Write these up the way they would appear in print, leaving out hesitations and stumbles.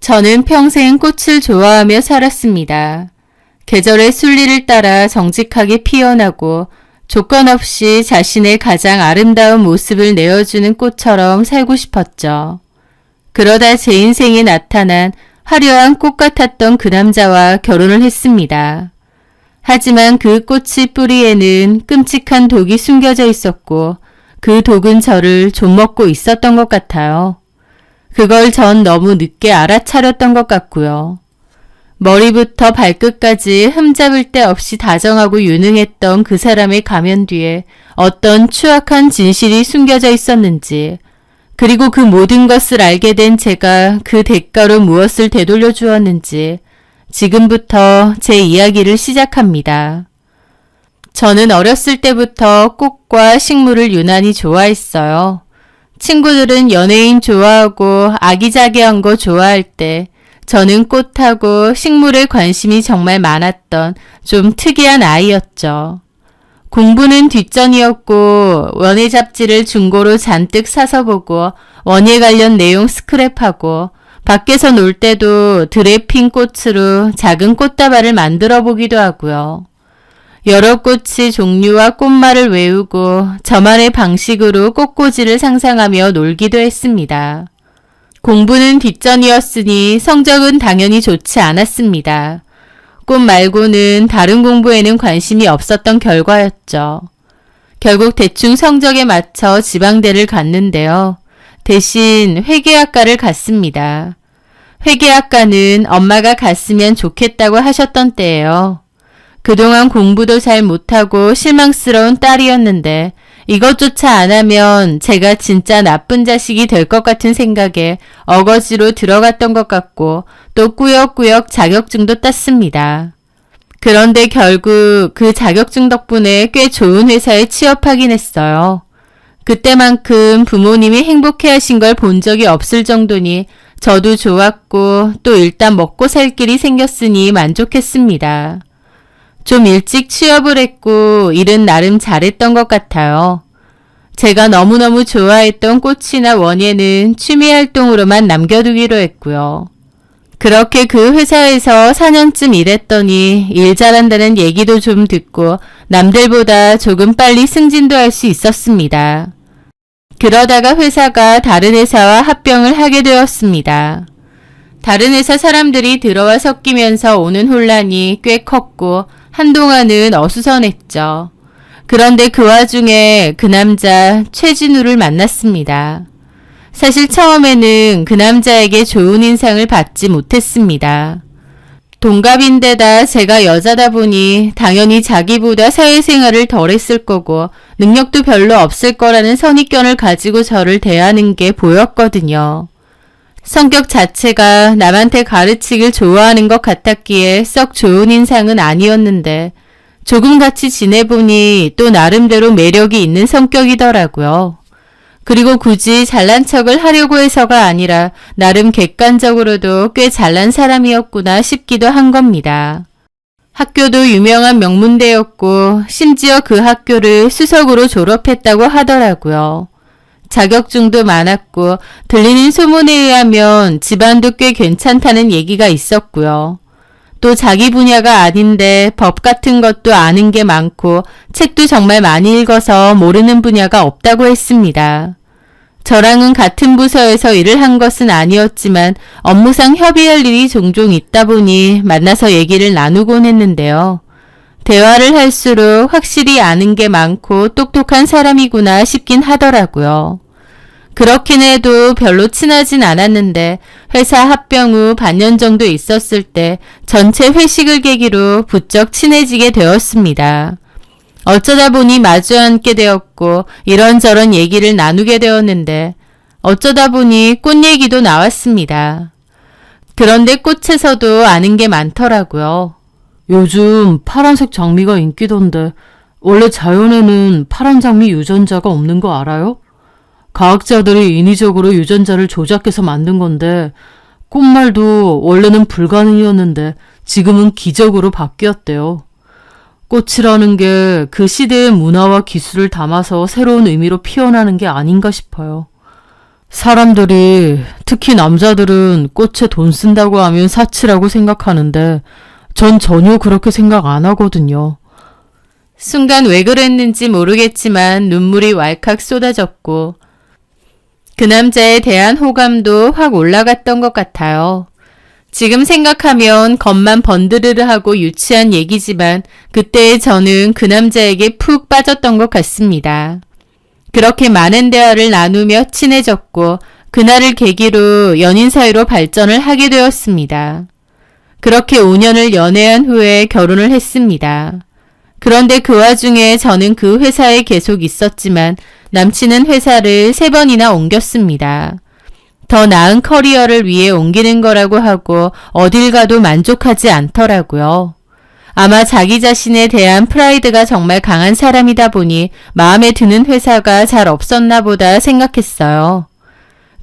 저는 평생 꽃을 좋아하며 살았습니다. 계절의 순리를 따라 정직하게 피어나고 조건 없이 자신의 가장 아름다운 모습을 내어주는 꽃처럼 살고 싶었죠. 그러다 제 인생에 나타난 화려한 꽃 같았던 그 남자와 결혼을 했습니다. 하지만 그 꽃의 뿌리에는 끔찍한 독이 숨겨져 있었고 그 독은 저를 좀먹고 있었던 것 같아요. 그걸 전 너무 늦게 알아차렸던 것 같고요. 머리부터 발끝까지 흠잡을 데 없이 다정하고 유능했던 그 사람의 가면 뒤에 어떤 추악한 진실이 숨겨져 있었는지, 그리고 그 모든 것을 알게 된 제가 그 대가로 무엇을 되돌려 주었는지 지금부터 제 이야기를 시작합니다. 저는 어렸을 때부터 꽃과 식물을 유난히 좋아했어요. 친구들은 연예인 좋아하고 아기자기한 거 좋아할 때 저는 꽃하고 식물에 관심이 정말 많았던 좀 특이한 아이였죠. 공부는 뒷전이었고 원예 잡지를 중고로 잔뜩 사서 보고 원예 관련 내용 스크랩하고 밖에서 놀 때도 들에 핀 꽃으로 작은 꽃다발을 만들어 보기도 하고요. 여러 꽃의 종류와 꽃말을 외우고 저만의 방식으로 꽃꽂이를 상상하며 놀기도 했습니다. 공부는 뒷전이었으니 성적은 당연히 좋지 않았습니다. 꽃 말고는 다른 공부에는 관심이 없었던 결과였죠. 결국 대충 성적에 맞춰 지방대를 갔는데요. 대신 회계학과를 갔습니다. 회계학과는 엄마가 갔으면 좋겠다고 하셨던 때예요. 그동안 공부도 잘 못하고 실망스러운 딸이었는데 이것조차 안 하면 제가 진짜 나쁜 자식이 될 것 같은 생각에 어거지로 들어갔던 것 같고 또 꾸역꾸역 자격증도 땄습니다. 그런데 결국 그 자격증 덕분에 꽤 좋은 회사에 취업하긴 했어요. 그때만큼 부모님이 행복해하신 걸 본 적이 없을 정도니 저도 좋았고 또 일단 먹고 살 길이 생겼으니 만족했습니다. 좀 일찍 취업을 했고 일은 나름 잘했던 것 같아요. 제가 너무너무 좋아했던 꽃이나 원예는 취미활동으로만 남겨두기로 했고요. 그렇게 그 회사에서 4년쯤 일했더니 일 잘한다는 얘기도 좀 듣고 남들보다 조금 빨리 승진도 할 수 있었습니다. 그러다가 회사가 다른 회사와 합병을 하게 되었습니다. 다른 회사 사람들이 들어와 섞이면서 오는 혼란이 꽤 컸고 한동안은 어수선했죠. 그런데 그 와중에 그 남자 최진우를 만났습니다. 사실 처음에는 그 남자에게 좋은 인상을 받지 못했습니다. 동갑인데다 제가 여자다 보니 당연히 자기보다 사회생활을 덜 했을 거고 능력도 별로 없을 거라는 선입견을 가지고 저를 대하는 게 보였거든요. 성격 자체가 남한테 가르치길 좋아하는 것 같았기에 썩 좋은 인상은 아니었는데 조금 같이 지내보니 또 나름대로 매력이 있는 성격이더라고요. 그리고 굳이 잘난 척을 하려고 해서가 아니라 나름 객관적으로도 꽤 잘난 사람이었구나 싶기도 한 겁니다. 학교도 유명한 명문대였고 심지어 그 학교를 수석으로 졸업했다고 하더라고요. 자격증도 많았고 들리는 소문에 의하면 집안도 꽤 괜찮다는 얘기가 있었고요. 또 자기 분야가 아닌데 법 같은 것도 아는 게 많고 책도 정말 많이 읽어서 모르는 분야가 없다고 했습니다. 저랑은 같은 부서에서 일을 한 것은 아니었지만 업무상 협의할 일이 종종 있다 보니 만나서 얘기를 나누곤 했는데요. 대화를 할수록 확실히 아는 게 많고 똑똑한 사람이구나 싶긴 하더라고요. 그렇긴 해도 별로 친하진 않았는데 회사 합병 후 반년 정도 있었을 때 전체 회식을 계기로 부쩍 친해지게 되었습니다. 어쩌다 보니 마주 앉게 되었고 이런저런 얘기를 나누게 되었는데 어쩌다 보니 꽃 얘기도 나왔습니다. 그런데 꽃에서도 아는 게 많더라고요. 요즘 파란색 장미가 인기던데 원래 자연에는 파란 장미 유전자가 없는 거 알아요? 과학자들이 인위적으로 유전자를 조작해서 만든 건데 꽃말도 원래는 불가능이었는데 지금은 기적으로 바뀌었대요. 꽃이라는 게 그 시대의 문화와 기술을 담아서 새로운 의미로 피어나는 게 아닌가 싶어요. 사람들이, 특히 남자들은 꽃에 돈 쓴다고 하면 사치라고 생각하는데 전 전혀 그렇게 생각 안 하거든요. 순간 왜 그랬는지 모르겠지만 눈물이 왈칵 쏟아졌고 그 남자에 대한 호감도 확 올라갔던 것 같아요. 지금 생각하면 겉만 번드르르하고 유치한 얘기지만 그때의 저는 그 남자에게 푹 빠졌던 것 같습니다. 그렇게 많은 대화를 나누며 친해졌고 그날을 계기로 연인 사이로 발전을 하게 되었습니다. 그렇게 5년을 연애한 후에 결혼을 했습니다. 그런데 그 와중에 저는 그 회사에 계속 있었지만 남친은 회사를 3번이나 옮겼습니다. 더 나은 커리어를 위해 옮기는 거라고 하고 어딜 가도 만족하지 않더라고요. 아마 자기 자신에 대한 프라이드가 정말 강한 사람이다 보니 마음에 드는 회사가 잘 없었나 보다 생각했어요.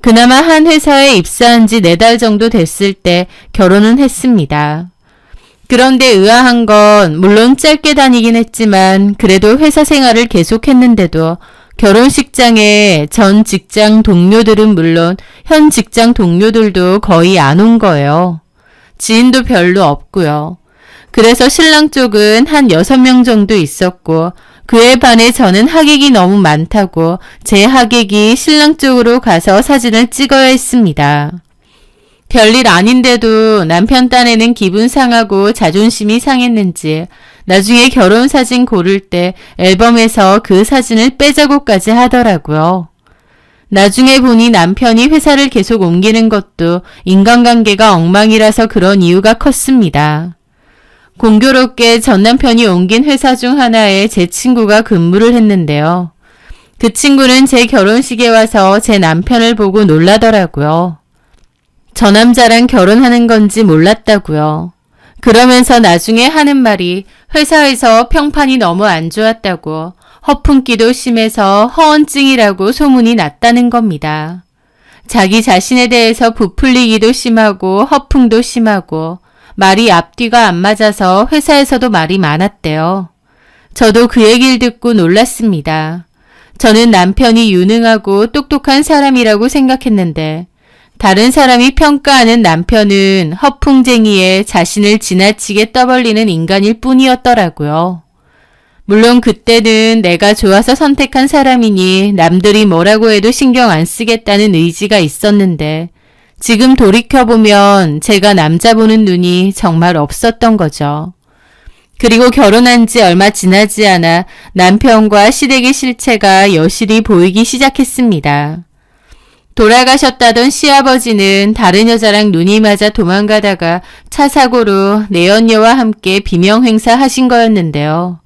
그나마 한 회사에 입사한 지 4달 정도 됐을 때 결혼은 했습니다. 그런데 의아한 건 물론 짧게 다니긴 했지만 그래도 회사 생활을 계속했는데도 결혼식장에 전 직장 동료들은 물론 현 직장 동료들도 거의 안 온 거예요. 지인도 별로 없고요. 그래서 신랑 쪽은 한 6명 정도 있었고 그에 반해 저는 하객이 너무 많다고 제 하객이 신랑 쪽으로 가서 사진을 찍어야 했습니다. 별일 아닌데도 남편 딴에는 기분 상하고 자존심이 상했는지 나중에 결혼 사진 고를 때 앨범에서 그 사진을 빼자고까지 하더라고요. 나중에 보니 남편이 회사를 계속 옮기는 것도 인간관계가 엉망이라서 그런 이유가 컸습니다. 공교롭게 전 남편이 옮긴 회사 중 하나에 제 친구가 근무를 했는데요. 그 친구는 제 결혼식에 와서 제 남편을 보고 놀라더라고요. 저 남자랑 결혼하는 건지 몰랐다고요. 그러면서 나중에 하는 말이 회사에서 평판이 너무 안 좋았다고 허풍기도 심해서 허언증이라고 소문이 났다는 겁니다. 자기 자신에 대해서 부풀리기도 심하고 허풍도 심하고 말이 앞뒤가 안 맞아서 회사에서도 말이 많았대요. 저도 그 얘기를 듣고 놀랐습니다. 저는 남편이 유능하고 똑똑한 사람이라고 생각했는데 다른 사람이 평가하는 남편은 허풍쟁이에 자신을 지나치게 떠벌리는 인간일 뿐이었더라고요. 물론 그때는 내가 좋아서 선택한 사람이니 남들이 뭐라고 해도 신경 안 쓰겠다는 의지가 있었는데 지금 돌이켜보면 제가 남자 보는 눈이 정말 없었던 거죠. 그리고 결혼한 지 얼마 지나지 않아 남편과 시댁의 실체가 여실히 보이기 시작했습니다. 돌아가셨다던 시아버지는 다른 여자랑 눈이 맞아 도망가다가 차 사고로 내연녀와 함께 비명 행사하신 거였는데요.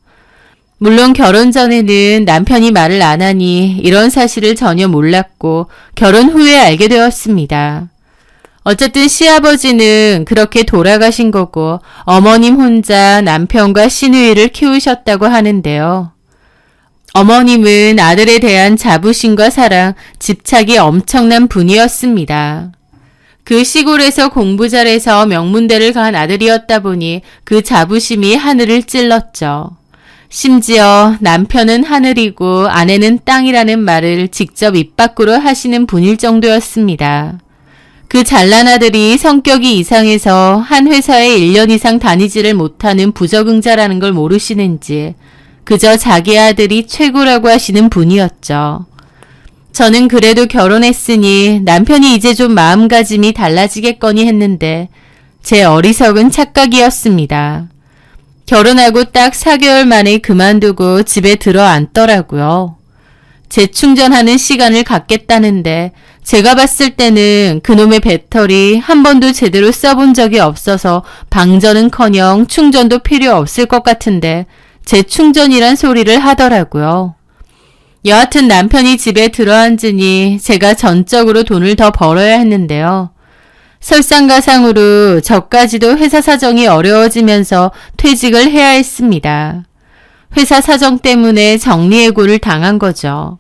물론 결혼 전에는 남편이 말을 안 하니 이런 사실을 전혀 몰랐고 결혼 후에 알게 되었습니다. 어쨌든 시아버지는 그렇게 돌아가신 거고 어머님 혼자 남편과 시누이를 키우셨다고 하는데요. 어머님은 아들에 대한 자부심과 사랑, 집착이 엄청난 분이었습니다. 그 시골에서 공부 잘해서 명문대를 간 아들이었다 보니 그 자부심이 하늘을 찔렀죠. 심지어 남편은 하늘이고 아내는 땅이라는 말을 직접 입 밖으로 하시는 분일 정도였습니다. 그 잘난 아들이 성격이 이상해서 한 회사에 1년 이상 다니지를 못하는 부적응자라는 걸 모르시는지 그저 자기 아들이 최고라고 하시는 분이었죠. 저는 그래도 결혼했으니 남편이 이제 좀 마음가짐이 달라지겠거니 했는데 제 어리석은 착각이었습니다. 결혼하고 딱 4개월 만에 그만두고 집에 들어앉더라고요. 재충전하는 시간을 갖겠다는데 제가 봤을 때는 그놈의 배터리 한 번도 제대로 써본 적이 없어서 방전은커녕 충전도 필요 없을 것 같은데 재충전이란 소리를 하더라고요. 여하튼 남편이 집에 들어앉으니 제가 전적으로 돈을 더 벌어야 했는데요. 설상가상으로 저까지도 회사 사정이 어려워지면서 퇴직을 해야 했습니다. 회사 사정 때문에 정리해고를 당한 거죠.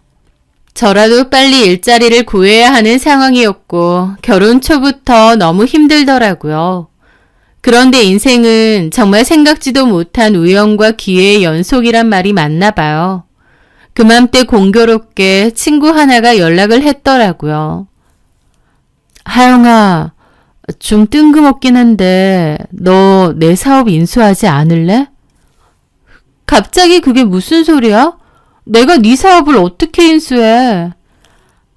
저라도 빨리 일자리를 구해야 하는 상황이었고 결혼 초부터 너무 힘들더라고요. 그런데 인생은 정말 생각지도 못한 우연과 기회의 연속이란 말이 맞나 봐요. 그맘때 공교롭게 친구 하나가 연락을 했더라고요. 하영아, 좀 뜬금없긴 한데 너 내 사업 인수하지 않을래? 갑자기 그게 무슨 소리야? 내가 네 사업을 어떻게 인수해?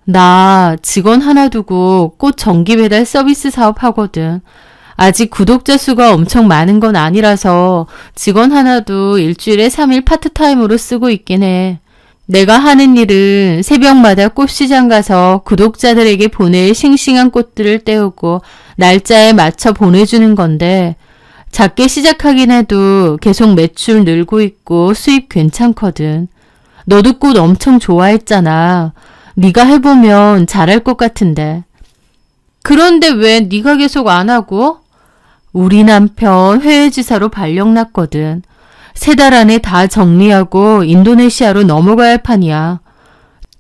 나 직원 하나 두고 꽃 전기 배달 서비스 사업 하거든. 아직 구독자 수가 엄청 많은 건 아니라서 직원 하나도 일주일에 3일 파트타임으로 쓰고 있긴 해. 내가 하는 일은 새벽마다 꽃시장 가서 구독자들에게 보낼 싱싱한 꽃들을 떼우고 날짜에 맞춰 보내주는 건데 작게 시작하긴 해도 계속 매출 늘고 있고 수입 괜찮거든. 너도 꽃 엄청 좋아했잖아. 네가 해보면 잘할 것 같은데. 그런데 왜 네가 계속 안 하고? 우리 남편 해외지사로 발령 났거든. 3달 안에 다 정리하고 인도네시아로 넘어가야 할 판이야.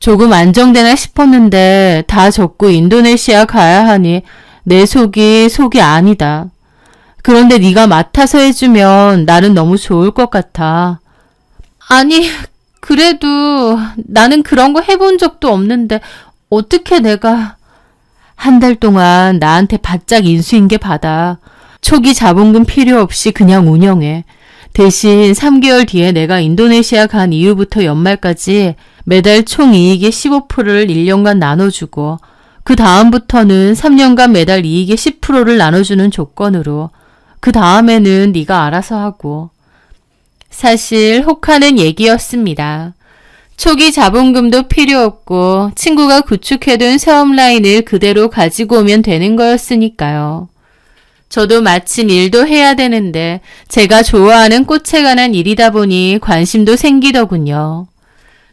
조금 안정되나 싶었는데 다 접고 인도네시아 가야 하니 내 속이 아니다. 그런데 네가 맡아서 해주면 나는 너무 좋을 것 같아. 아니, 그래도 나는 그런 거 해본 적도 없는데 어떻게 내가... 한 달 동안 나한테 바짝 인수인계 받아. 초기 자본금 필요 없이 그냥 운영해. 대신 3개월 뒤에 내가 인도네시아 간 이후부터 연말까지 매달 총 이익의 15%를 1년간 나눠주고 그 다음부터는 3년간 매달 이익의 10%를 나눠주는 조건으로 그 다음에는 네가 알아서 하고. 사실 혹하는 얘기였습니다. 초기 자본금도 필요 없고 친구가 구축해둔 사업 라인을 그대로 가지고 오면 되는 거였으니까요. 저도 마침 일도 해야 되는데 제가 좋아하는 꽃에 관한 일이다 보니 관심도 생기더군요.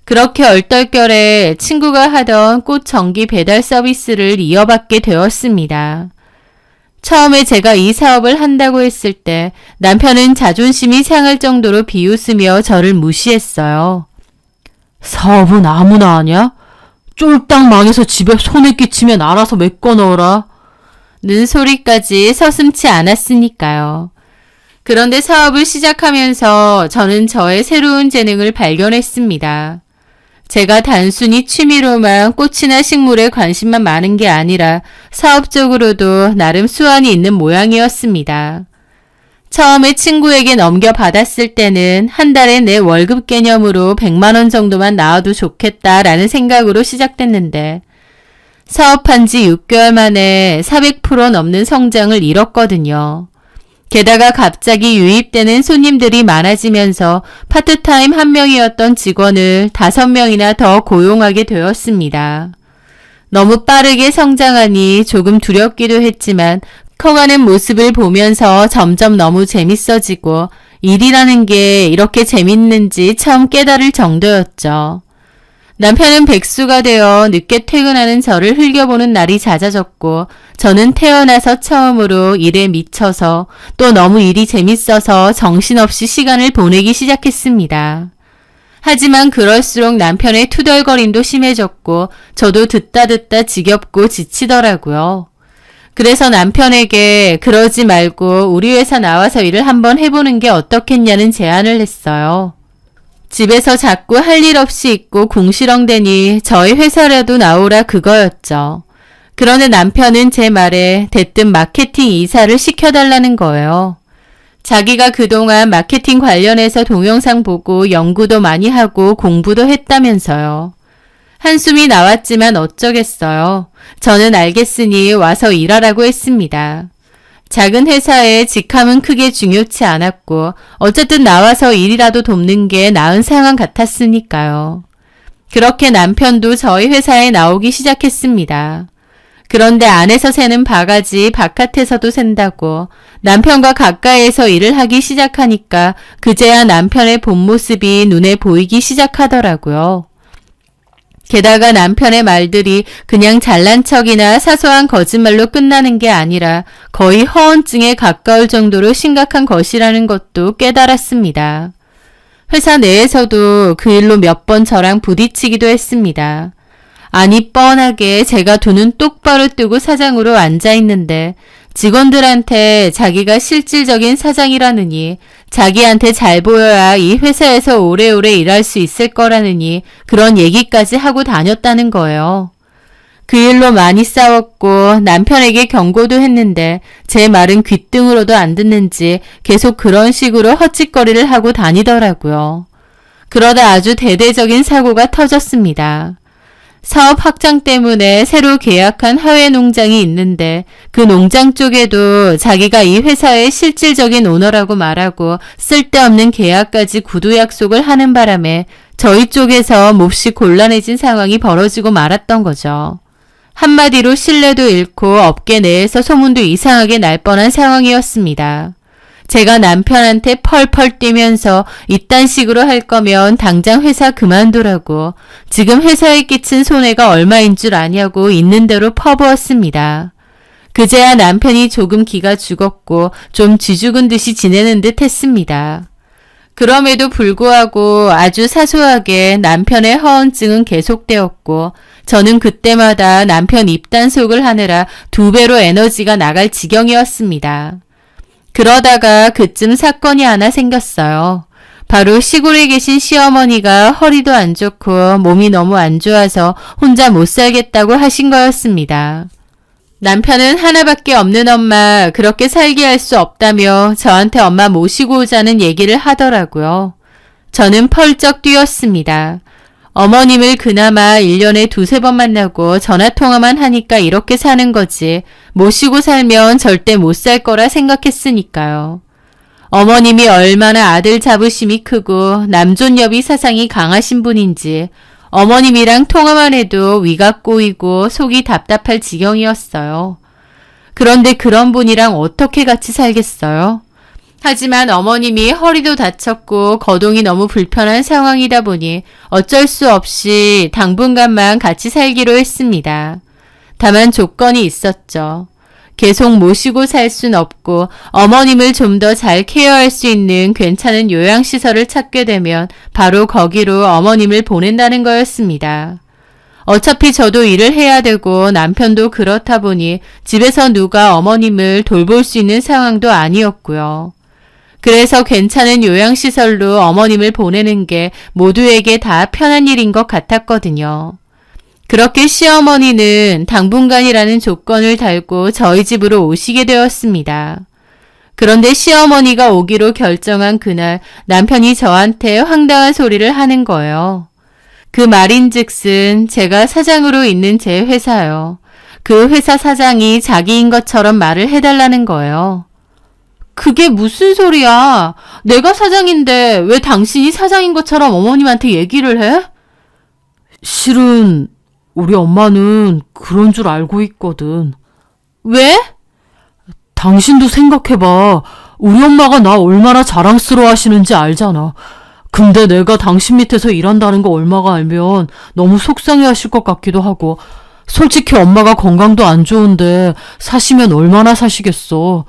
그렇게 얼떨결에 친구가 하던 꽃 전기 배달 서비스를 이어받게 되었습니다. 처음에 제가 이 사업을 한다고 했을 때 남편은 자존심이 상할 정도로 비웃으며 저를 무시했어요. 사업은 아무나 하냐? 쫄딱 망해서 집에 손에 끼치면 알아서 메꿔 넣어라. 는 소리까지 서슴지 않았으니까요. 그런데 사업을 시작하면서 저는 저의 새로운 재능을 발견했습니다. 제가 단순히 취미로만 꽃이나 식물에 관심만 많은 게 아니라 사업적으로도 나름 수완이 있는 모양이었습니다. 처음에 친구에게 넘겨받았을 때는 한 달에 내 월급 개념으로 100만 원 정도만 나와도 좋겠다라는 생각으로 시작됐는데 사업한 지 6개월 만에 400% 넘는 성장을 이뤘거든요. 게다가 갑자기 유입되는 손님들이 많아지면서 파트타임 1명이었던 직원을 5명이나 더 고용하게 되었습니다. 너무 빠르게 성장하니 조금 두렵기도 했지만 커가는 모습을 보면서 점점 너무 재밌어지고 일이라는 게 이렇게 재밌는지 처음 깨달을 정도였죠. 남편은 백수가 되어 늦게 퇴근하는 저를 흘겨보는 날이 잦아졌고 저는 태어나서 처음으로 일에 미쳐서 또 너무 일이 재밌어서 정신없이 시간을 보내기 시작했습니다. 하지만 그럴수록 남편의 투덜거림도 심해졌고 저도 듣다 지겹고 지치더라고요. 그래서 남편에게 그러지 말고 우리 회사 나와서 일을 한번 해보는 게 어떻겠냐는 제안을 했어요. 집에서 자꾸 할 일 없이 있고 궁시렁대니 저희 회사라도 나오라 그거였죠. 그런데 남편은 제 말에 대뜸 마케팅 이사를 시켜달라는 거예요. 자기가 그동안 마케팅 관련해서 동영상 보고 연구도 많이 하고 공부도 했다면서요. 한숨이 나왔지만 어쩌겠어요. 저는 알겠으니 와서 일하라고 했습니다. 작은 회사에 직함은 크게 중요치 않았고 어쨌든 나와서 일이라도 돕는 게 나은 상황 같았으니까요. 그렇게 남편도 저희 회사에 나오기 시작했습니다. 그런데 안에서 새는 바가지 바깥에서도 샌다고 남편과 가까이에서 일을 하기 시작하니까 그제야 남편의 본 모습이 눈에 보이기 시작하더라고요. 게다가 남편의 말들이 그냥 잘난 척이나 사소한 거짓말로 끝나는 게 아니라 거의 허언증에 가까울 정도로 심각한 것이라는 것도 깨달았습니다. 회사 내에서도 그 일로 몇 번 저랑 부딪히기도 했습니다. 아니 뻔하게 제가 두 눈 똑바로 뜨고 사장으로 앉아있는데 직원들한테 자기가 실질적인 사장이라느니 자기한테 잘 보여야 이 회사에서 오래오래 일할 수 있을 거라느니 그런 얘기까지 하고 다녔다는 거예요. 그 일로 많이 싸웠고 남편에게 경고도 했는데 제 말은 귓등으로도 안 듣는지 계속 그런 식으로 헛짓거리를 하고 다니더라고요. 그러다 아주 대대적인 사고가 터졌습니다. 사업 확장 때문에 새로 계약한 하회 농장이 있는데 그 농장 쪽에도 자기가 이 회사의 실질적인 오너라고 말하고 쓸데없는 계약까지 구두 약속을 하는 바람에 저희 쪽에서 몹시 곤란해진 상황이 벌어지고 말았던 거죠. 한마디로 신뢰도 잃고 업계 내에서 소문도 이상하게 날 뻔한 상황이었습니다. 제가 남편한테 펄펄 뛰면서 이딴 식으로 할 거면 당장 회사 그만두라고 지금 회사에 끼친 손해가 얼마인 줄 아냐고 있는 대로 퍼부었습니다. 그제야 남편이 조금 기가 죽었고 좀 쥐죽은 듯이 지내는 듯 했습니다. 그럼에도 불구하고 아주 사소하게 남편의 허언증은 계속되었고 저는 그때마다 남편 입단속을 하느라 2배로 에너지가 나갈 지경이었습니다. 그러다가 그쯤 사건이 하나 생겼어요. 바로 시골에 계신 시어머니가 허리도 안 좋고 몸이 너무 안 좋아서 혼자 못 살겠다고 하신 거였습니다. 남편은 하나밖에 없는 엄마 그렇게 살게 할 수 없다며 저한테 엄마 모시고 오자는 얘기를 하더라고요. 저는 펄쩍 뛰었습니다. 어머님을 그나마 1년에 2-3번 만나고 전화통화만 하니까 이렇게 사는 거지 모시고 살면 절대 못 살 거라 생각했으니까요. 어머님이 얼마나 아들 자부심이 크고 남존여비 사상이 강하신 분인지 어머님이랑 통화만 해도 위가 꼬이고 속이 답답할 지경이었어요. 그런데 그런 분이랑 어떻게 같이 살겠어요? 하지만 어머님이 허리도 다쳤고 거동이 너무 불편한 상황이다 보니 어쩔 수 없이 당분간만 같이 살기로 했습니다. 다만 조건이 있었죠. 계속 모시고 살 순 없고 어머님을 좀 더 잘 케어할 수 있는 괜찮은 요양시설을 찾게 되면 바로 거기로 어머님을 보낸다는 거였습니다. 어차피 저도 일을 해야 되고 남편도 그렇다 보니 집에서 누가 어머님을 돌볼 수 있는 상황도 아니었고요. 그래서 괜찮은 요양시설로 어머님을 보내는 게 모두에게 다 편한 일인 것 같았거든요. 그렇게 시어머니는 당분간이라는 조건을 달고 저희 집으로 오시게 되었습니다. 그런데 시어머니가 오기로 결정한 그날 남편이 저한테 황당한 소리를 하는 거예요. 그 말인즉슨 제가 사장으로 있는 제 회사요. 그 회사 사장이 자기인 것처럼 말을 해달라는 거예요. 그게 무슨 소리야? 내가 사장인데 왜 당신이 사장인 것처럼 어머님한테 얘기를 해? 실은 우리 엄마는 그런 줄 알고 있거든. 왜? 당신도 생각해봐. 우리 엄마가 나 얼마나 자랑스러워 하시는지 알잖아. 근데 내가 당신 밑에서 일한다는 거 엄마가 알면 너무 속상해 하실 것 같기도 하고 솔직히 엄마가 건강도 안 좋은데 사시면 얼마나 사시겠어.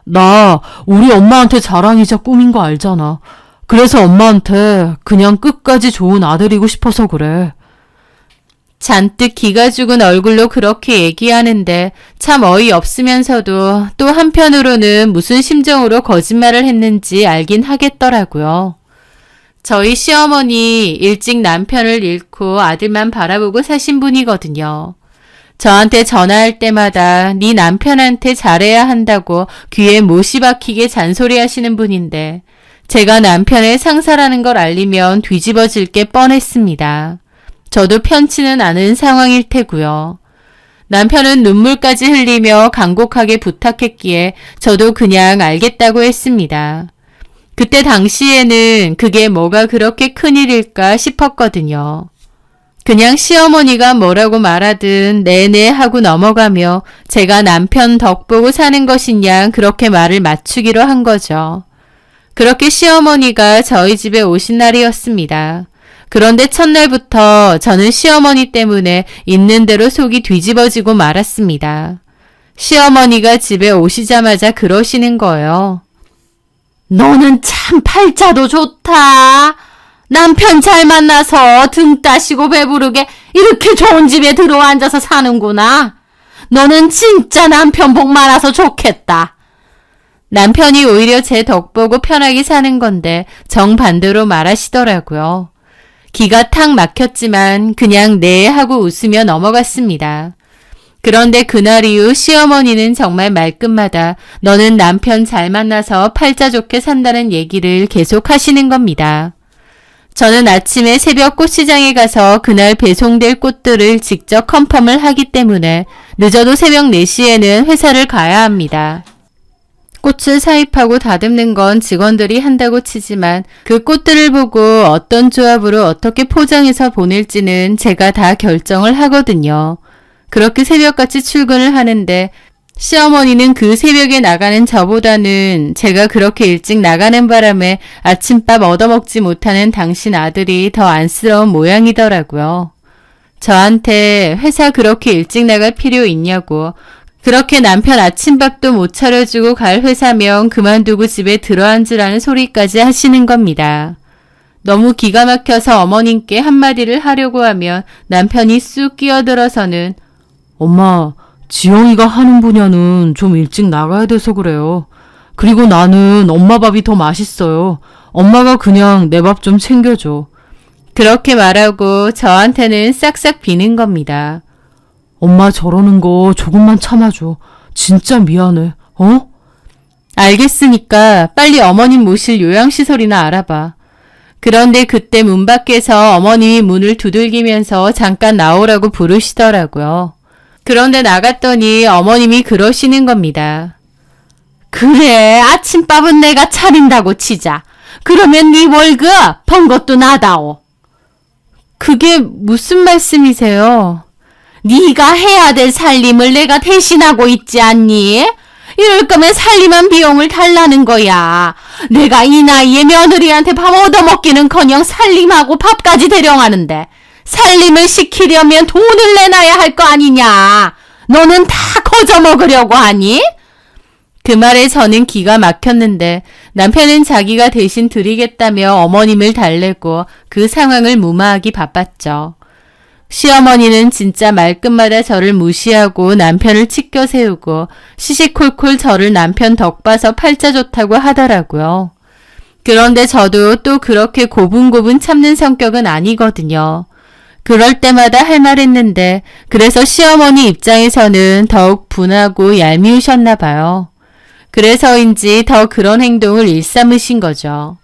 나 우리 엄마한테 자랑이자 꿈인 거 알잖아. 그래서 엄마한테 그냥 끝까지 좋은 아들이고 싶어서 그래. 잔뜩 기가 죽은 얼굴로 그렇게 얘기하는데 참 어이없으면서도 또 한편으로는 무슨 심정으로 거짓말을 했는지 알긴 하겠더라고요. 저희 시어머니 일찍 남편을 잃고 아들만 바라보고 사신 분이거든요. 저한테 전화할 때마다 네 남편한테 잘해야 한다고 귀에 못이 박히게 잔소리하시는 분인데 제가 남편의 상사라는 걸 알리면 뒤집어질 게 뻔했습니다. 저도 편치는 않은 상황일 테고요. 남편은 눈물까지 흘리며 간곡하게 부탁했기에 저도 그냥 알겠다고 했습니다. 그때 당시에는 그게 뭐가 그렇게 큰일일까 싶었거든요. 그냥 시어머니가 뭐라고 말하든 네네 하고 넘어가며 제가 남편 덕 보고 사는 것이냐 그렇게 말을 맞추기로 한 거죠. 그렇게 시어머니가 저희 집에 오신 날이었습니다. 그런데 첫날부터 저는 시어머니 때문에 있는 대로 속이 뒤집어지고 말았습니다. 시어머니가 집에 오시자마자 그러시는 거예요. 너는 참 팔자도 좋다. 남편 잘 만나서 등 따시고 배부르게 이렇게 좋은 집에 들어와 앉아서 사는구나. 너는 진짜 남편 복 많아서 좋겠다. 남편이 오히려 제 덕 보고 편하게 사는 건데 정반대로 말하시더라고요. 기가 탁 막혔지만 그냥 네 하고 웃으며 넘어갔습니다. 그런데 그날 이후 시어머니는 정말 말끝마다 너는 남편 잘 만나서 팔자 좋게 산다는 얘기를 계속 하시는 겁니다. 저는 아침에 새벽 꽃시장에 가서 그날 배송될 꽃들을 직접 컨펌을 하기 때문에 늦어도 새벽 4시에는 회사를 가야 합니다. 꽃을 사입하고 다듬는 건 직원들이 한다고 치지만 그 꽃들을 보고 어떤 조합으로 어떻게 포장해서 보낼지는 제가 다 결정을 하거든요. 그렇게 새벽같이 출근을 하는데 시어머니는 그 새벽에 나가는 저보다는 제가 그렇게 일찍 나가는 바람에 아침밥 얻어먹지 못하는 당신 아들이 더 안쓰러운 모양이더라고요. 저한테 회사 그렇게 일찍 나갈 필요 있냐고, 그렇게 남편 아침밥도 못 차려주고 갈 회사면 그만두고 집에 들어앉으라는 소리까지 하시는 겁니다. 너무 기가 막혀서 어머님께 한마디를 하려고 하면 남편이 쑥 끼어들어서는 엄마, 지영이가 하는 분야는 좀 일찍 나가야 돼서 그래요. 그리고 나는 엄마 밥이 더 맛있어요. 엄마가 그냥 내 밥 좀 챙겨줘. 그렇게 말하고 저한테는 싹싹 비는 겁니다. 엄마 저러는 거 조금만 참아줘. 진짜 미안해. 어? 알겠으니까 빨리 어머님 모실 요양시설이나 알아봐. 그런데 그때 문 밖에서 어머님이 문을 두들기면서 잠깐 나오라고 부르시더라고요. 그런데 나갔더니 어머님이 그러시는 겁니다. 그래, 아침밥은 내가 차린다고 치자. 그러면 네 월급 번 것도 나다오. 그게 무슨 말씀이세요? 네가 해야 될 살림을 내가 대신하고 있지 않니? 이럴 거면 살림한 비용을 달라는 거야. 내가 이 나이에 며느리한테 밥 얻어먹기는커녕 살림하고 밥까지 대령하는데 살림을 시키려면 돈을 내놔야 할 거 아니냐. 너는 다 거저 먹으려고 하니? 그 말에 저는 기가 막혔는데 남편은 자기가 대신 드리겠다며 어머님을 달래고 그 상황을 무마하기 바빴죠. 시어머니는 진짜 말끝마다 저를 무시하고 남편을 치켜 세우고 시시콜콜 저를 남편 덕 봐서 팔자 좋다고 하더라고요. 그런데 저도 또 그렇게 고분고분 참는 성격은 아니거든요. 그럴 때마다 할 말 했는데 그래서 시어머니 입장에서는 더욱 분하고 얄미우셨나 봐요. 그래서인지 더 그런 행동을 일삼으신 거죠.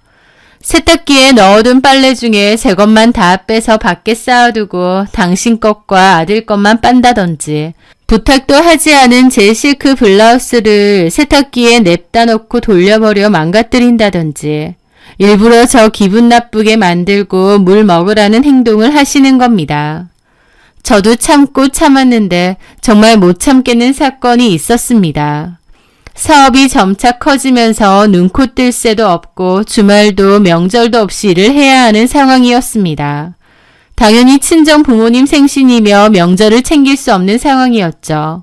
세탁기에 넣어둔 빨래 중에 제 것만 다 빼서 밖에 쌓아두고 당신 것과 아들 것만 빤다던지, 부탁도 하지 않은 제 실크 블라우스를 세탁기에 냅다 놓고 돌려버려 망가뜨린다던지, 일부러 저 기분 나쁘게 만들고 물 먹으라는 행동을 하시는 겁니다. 저도 참고 참았는데 정말 못 참겠는 사건이 있었습니다. 사업이 점차 커지면서 눈코 뜰 새도 없고 주말도 명절도 없이 일을 해야 하는 상황이었습니다. 당연히 친정 부모님 생신이며 명절을 챙길 수 없는 상황이었죠.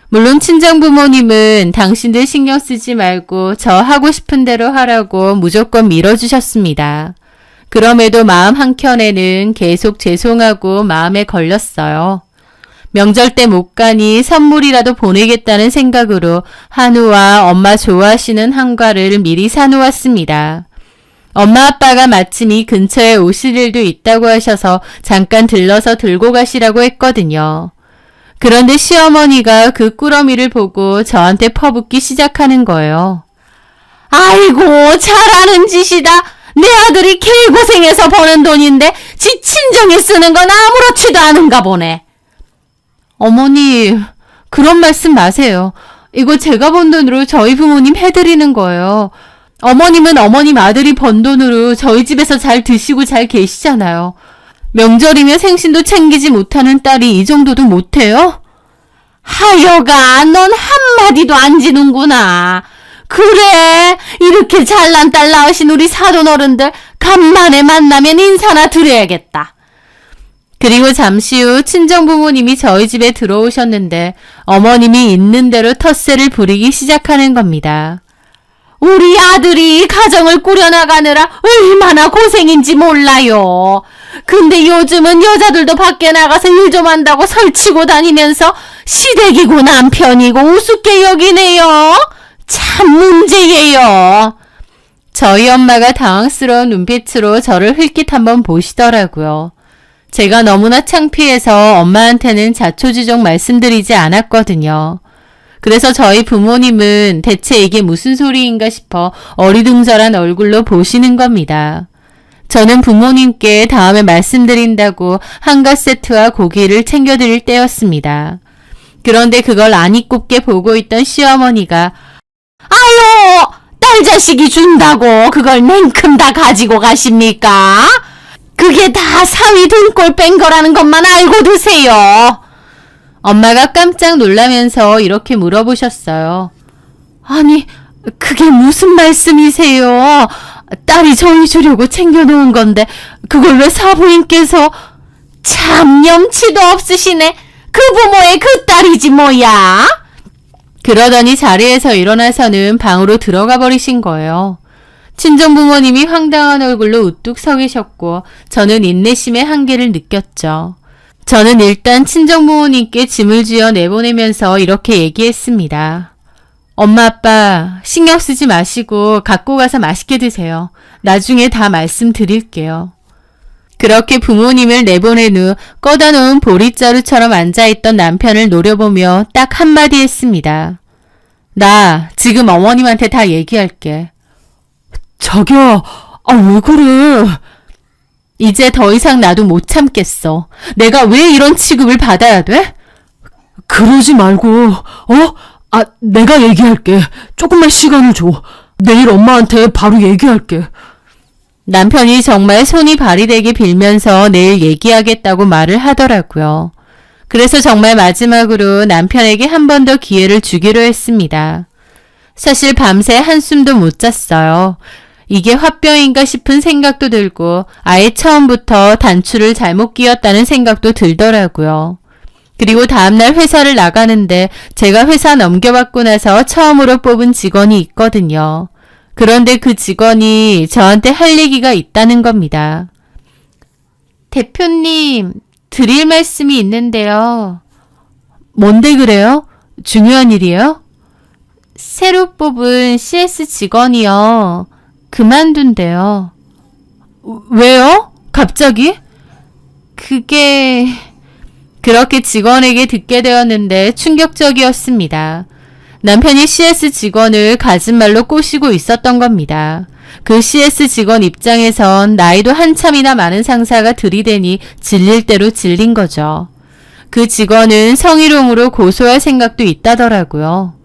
물론 친정 부모님은 당신들 신경 쓰지 말고 저 하고 싶은 대로 하라고 무조건 밀어주셨습니다. 그럼에도 마음 한켠에는 계속 죄송하고 마음에 걸렸어요. 명절 때 못 가니 선물이라도 보내겠다는 생각으로 한우와 엄마 좋아하시는 한과를 미리 사놓았습니다. 엄마 아빠가 마침 이 근처에 오실 일도 있다고 하셔서 잠깐 들러서 들고 가시라고 했거든요. 그런데 시어머니가 그 꾸러미를 보고 저한테 퍼붓기 시작하는 거예요. 아이고, 잘하는 짓이다. 내 아들이 개고생해서 버는 돈인데 지 친정에 쓰는 건 아무렇지도 않은가 보네. 어머니, 그런 말씀 마세요. 이거 제가 번 돈으로 저희 부모님 해드리는 거예요. 어머님은 어머님 아들이 번 돈으로 저희 집에서 잘 드시고 잘 계시잖아요. 명절이면 생신도 챙기지 못하는 딸이 이 정도도 못해요? 하여간 넌 한마디도 안 지는구나. 그래, 이렇게 잘난 딸 낳으신 우리 사돈 어른들 간만에 만나면 인사나 드려야겠다. 그리고 잠시 후 친정 부모님이 저희 집에 들어오셨는데 어머님이 있는 대로 텃세를 부리기 시작하는 겁니다. 우리 아들이 가정을 꾸려나가느라 얼마나 고생인지 몰라요. 근데 요즘은 여자들도 밖에 나가서 일 좀 한다고 설치고 다니면서 시댁이고 남편이고 우습게 여기네요. 참 문제예요. 저희 엄마가 당황스러운 눈빛으로 저를 흘낏 한번 보시더라고요. 제가 너무나 창피해서 엄마한테는 자초지종 말씀드리지 않았거든요. 그래서 저희 부모님은 대체 이게 무슨 소리인가 싶어 어리둥절한 얼굴로 보시는 겁니다. 저는 부모님께 다음에 말씀드린다고 한가 세트와 고기를 챙겨드릴 때였습니다. 그런데 그걸 안 입곱게 보고 있던 시어머니가 아유, 딸 자식이 준다고 그걸 냉큼 다 가지고 가십니까? 그게 다 사위 등골 뺀 거라는 것만 알고 드세요. 엄마가 깜짝 놀라면서 이렇게 물어보셨어요. 아니, 그게 무슨 말씀이세요? 딸이 저희 주려고 챙겨놓은 건데 그걸 왜 사부인께서... 참 염치도 없으시네. 그 부모의 그 딸이지 뭐야. 그러더니 자리에서 일어나서는 방으로 들어가 버리신 거예요. 친정부모님이 황당한 얼굴로 우뚝 서 계셨고 저는 인내심의 한계를 느꼈죠. 저는 일단 친정부모님께 짐을 쥐어 내보내면서 이렇게 얘기했습니다. 엄마 아빠 신경 쓰지 마시고 갖고 가서 맛있게 드세요. 나중에 다 말씀드릴게요. 그렇게 부모님을 내보낸 후 꺼다 놓은 보릿자루처럼 앉아있던 남편을 노려보며 딱 한마디 했습니다. 나 지금 어머님한테 다 얘기할게. 자기야, 왜 그래? 이제 더 이상 나도 못 참겠어. 내가 왜 이런 취급을 받아야 돼? 그러지 말고, 내가 얘기할게. 조금만 시간을 줘. 내일 엄마한테 바로 얘기할게. 남편이 정말 손이 발이 되게 빌면서 내일 얘기하겠다고 말을 하더라고요. 그래서 정말 마지막으로 남편에게 한 번 더 기회를 주기로 했습니다. 사실 밤새 한숨도 못 잤어요. 이게 화병인가 싶은 생각도 들고 아예 처음부터 단추를 잘못 끼웠다는 생각도 들더라고요. 그리고 다음날 회사를 나가는데 제가 회사 넘겨받고 나서 처음으로 뽑은 직원이 있거든요. 그런데 그 직원이 저한테 할 얘기가 있다는 겁니다. 대표님, 드릴 말씀이 있는데요. 뭔데 그래요? 중요한 일이에요? 새로 뽑은 CS 직원이요. 그만둔대요. 왜요? 갑자기? 그렇게 직원에게 듣게 되었는데 충격적이었습니다. 남편이 CS 직원을 가진 말로 꼬시고 있었던 겁니다. 그 CS 직원 입장에선 나이도 한참이나 많은 상사가 들이대니 질릴 대로 질린 거죠. 그 직원은 성희롱으로 고소할 생각도 있다더라고요.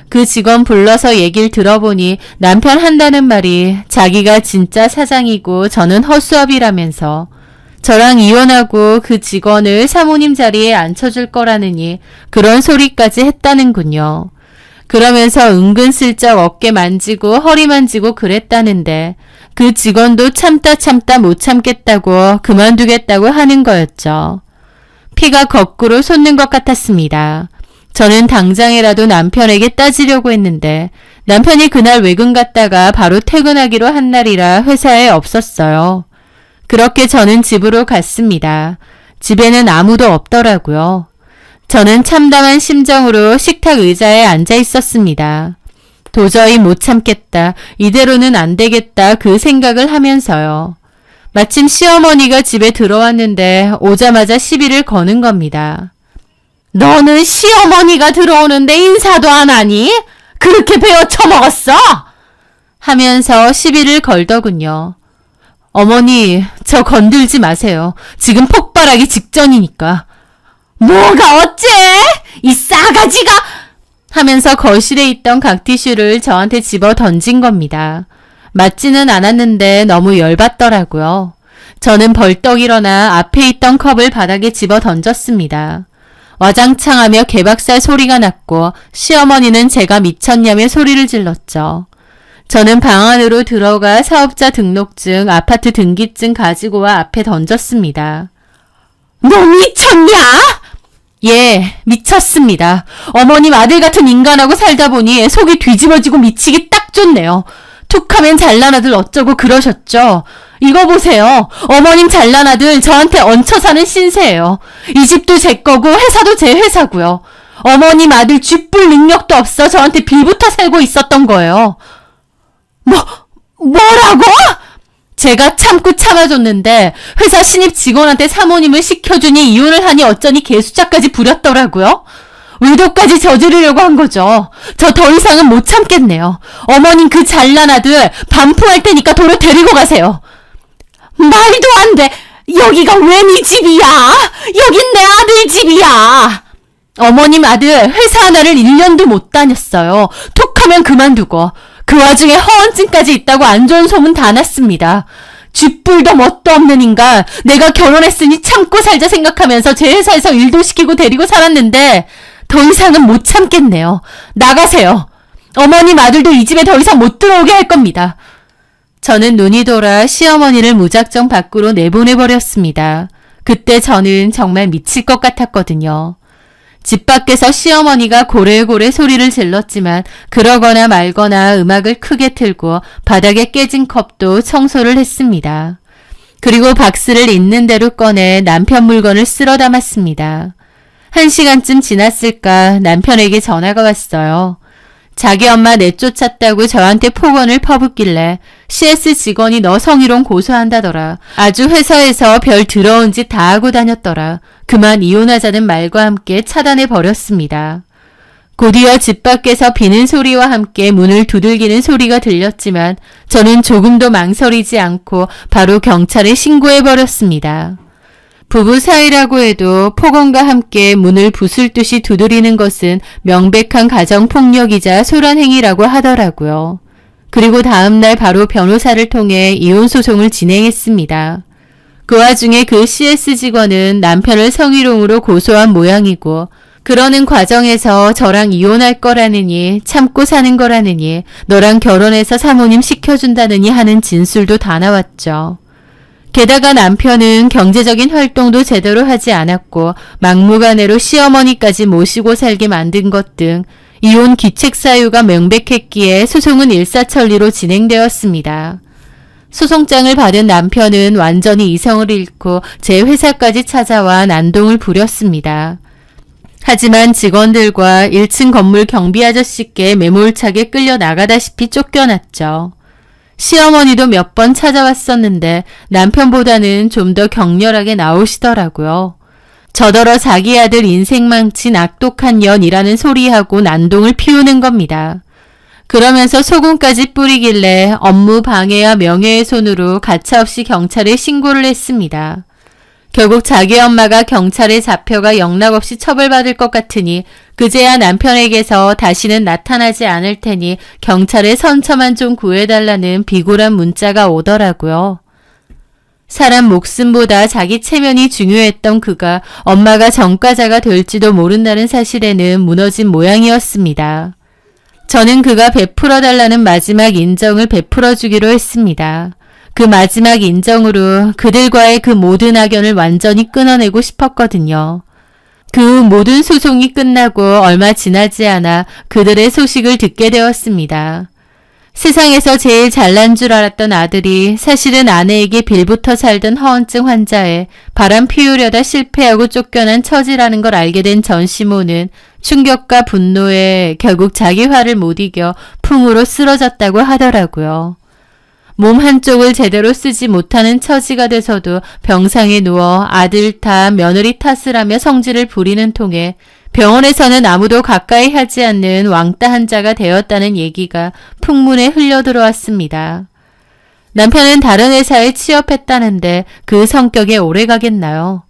그 직원 불러서 얘기를 들어보니 남편 한다는 말이 자기가 진짜 사장이고 저는 허수아비라면서 저랑 이혼하고 그 직원을 사모님 자리에 앉혀줄 거라느니 그런 소리까지 했다는군요. 그러면서 은근슬쩍 어깨 만지고 허리 만지고 그랬다는데 그 직원도 참다 못 참겠다고 그만두겠다고 하는 거였죠. 피가 거꾸로 솟는 것 같았습니다. 저는 당장이라도 남편에게 따지려고 했는데 남편이 그날 외근 갔다가 바로 퇴근하기로 한 날이라 회사에 없었어요. 그렇게 저는 집으로 갔습니다. 집에는 아무도 없더라고요. 저는 참담한 심정으로 식탁 의자에 앉아 있었습니다. 도저히 못 참겠다. 이대로는 안 되겠다. 그 생각을 하면서요. 마침 시어머니가 집에 들어왔는데 오자마자 시비를 거는 겁니다. 너는 시어머니가 들어오는데 인사도 안 하니? 그렇게 베어 처먹었어? 하면서 시비를 걸더군요. 어머니, 저 건들지 마세요. 지금 폭발하기 직전이니까. 뭐가 어째? 이 싸가지가! 하면서 거실에 있던 각티슈를 저한테 집어 던진 겁니다. 맞지는 않았는데 너무 열받더라고요. 저는 벌떡 일어나 앞에 있던 컵을 바닥에 집어 던졌습니다. 와장창하며 개박살 소리가 났고 시어머니는 제가 미쳤냐며 소리를 질렀죠. 저는 방 안으로 들어가 사업자 등록증, 아파트 등기증 가지고 와 앞에 던졌습니다. 너 미쳤냐? 예, 미쳤습니다. 어머님 아들 같은 인간하고 살다 보니 속이 뒤집어지고 미치기 딱 좋네요. 툭하면 잘난 아들 어쩌고 그러셨죠. 이거 보세요. 어머님 잘난 아들 저한테 얹혀 사는 신세예요. 이 집도 제 거고 회사도 제 회사고요. 어머님 아들 쥐뿔 능력도 없어 저한테 빌붙어 살고 있었던 거예요. 뭐라고? 제가 참고 참아줬는데 회사 신입 직원한테 사모님을 시켜주니 이혼을 하니 어쩌니 개수작까지 부렸더라고요. 외도까지 저지르려고 한 거죠. 저 더 이상은 못 참겠네요. 어머님 그 잘난 아들 반품할 테니까 도로 데리고 가세요. 말도 안 돼. 여기가 왜 네 집이야? 여긴 내 아들 집이야. 어머님 아들 회사 하나를 1년도 못 다녔어요. 툭하면 그만두고 그 와중에 허언증까지 있다고 안 좋은 소문 다 났습니다. 쥐뿔도 뭣도 없는 인간, 내가 결혼했으니 참고 살자 생각하면서 제 회사에서 일도 시키고 데리고 살았는데 더 이상은 못 참겠네요. 나가세요. 어머님 아들도 이 집에 더 이상 못 들어오게 할 겁니다. 저는 눈이 돌아 시어머니를 무작정 밖으로 내보내버렸습니다. 그때 저는 정말 미칠 것 같았거든요. 집 밖에서 시어머니가 고래고래 소리를 질렀지만 그러거나 말거나 음악을 크게 틀고 바닥에 깨진 컵도 청소를 했습니다. 그리고 박스를 있는 대로 꺼내 남편 물건을 쓸어 담았습니다. 1시간쯤 지났을까 남편에게 전화가 왔어요. 자기 엄마 내쫓았다고 저한테 폭언을 퍼붓길래 CS 직원이 너 성희롱 고소한다더라. 아주 회사에서 별 더러운 짓 다 하고 다녔더라. 그만 이혼하자는 말과 함께 차단해 버렸습니다. 곧이어 집 밖에서 비는 소리와 함께 문을 두들기는 소리가 들렸지만 저는 조금도 망설이지 않고 바로 경찰에 신고해 버렸습니다. 부부 사이라고 해도 폭언과 함께 문을 부술듯이 두드리는 것은 명백한 가정폭력이자 소란행위라고 하더라고요. 그리고 다음날 바로 변호사를 통해 이혼소송을 진행했습니다. 그 와중에 그 CS 직원은 남편을 성희롱으로 고소한 모양이고 그러는 과정에서 저랑 이혼할 거라느니 참고 사는 거라느니 너랑 결혼해서 사모님 시켜준다느니 하는 진술도 다 나왔죠. 게다가 남편은 경제적인 활동도 제대로 하지 않았고 막무가내로 시어머니까지 모시고 살게 만든 것 등 이혼 기책 사유가 명백했기에 소송은 일사천리로 진행되었습니다. 소송장을 받은 남편은 완전히 이성을 잃고 제 회사까지 찾아와 난동을 부렸습니다. 하지만 직원들과 1층 건물 경비 아저씨께 매몰차게 끌려 나가다시피 쫓겨났죠. 시어머니도 몇 번 찾아왔었는데 남편보다는 좀 더 격렬하게 나오시더라고요. 저더러 자기 아들 인생 망친 악독한 년이라는 소리하고 난동을 피우는 겁니다. 그러면서 소금까지 뿌리길래 업무 방해와 명예훼손으로 가차없이 경찰에 신고를 했습니다. 결국 자기 엄마가 경찰에 잡혀가 영락없이 처벌받을 것 같으니 그제야 남편에게서 다시는 나타나지 않을 테니 경찰에 선처만 좀 구해달라는 비굴한 문자가 오더라고요. 사람 목숨보다 자기 체면이 중요했던 그가 엄마가 전과자가 될지도 모른다는 사실에는 무너진 모양이었습니다. 저는 그가 베풀어달라는 마지막 인정을 베풀어주기로 했습니다. 그 마지막 인정으로 그들과의 그 모든 악연을 완전히 끊어내고 싶었거든요. 그 모든 소송이 끝나고 얼마 지나지 않아 그들의 소식을 듣게 되었습니다. 세상에서 제일 잘난 줄 알았던 아들이 사실은 아내에게 빌붙어 살던 허언증 환자에 바람 피우려다 실패하고 쫓겨난 처지라는 걸 알게 된 전시모는 충격과 분노에 결국 자기 화를 못 이겨 풍으로 쓰러졌다고 하더라고요. 몸 한쪽을 제대로 쓰지 못하는 처지가 돼서도 병상에 누워 아들 탓, 며느리 탓을 하며 성질을 부리는 통에 병원에서는 아무도 가까이 하지 않는 왕따 환자가 되었다는 얘기가 풍문에 흘려들어왔습니다. 남편은 다른 회사에 취업했다는데 그 성격에 오래 가겠나요?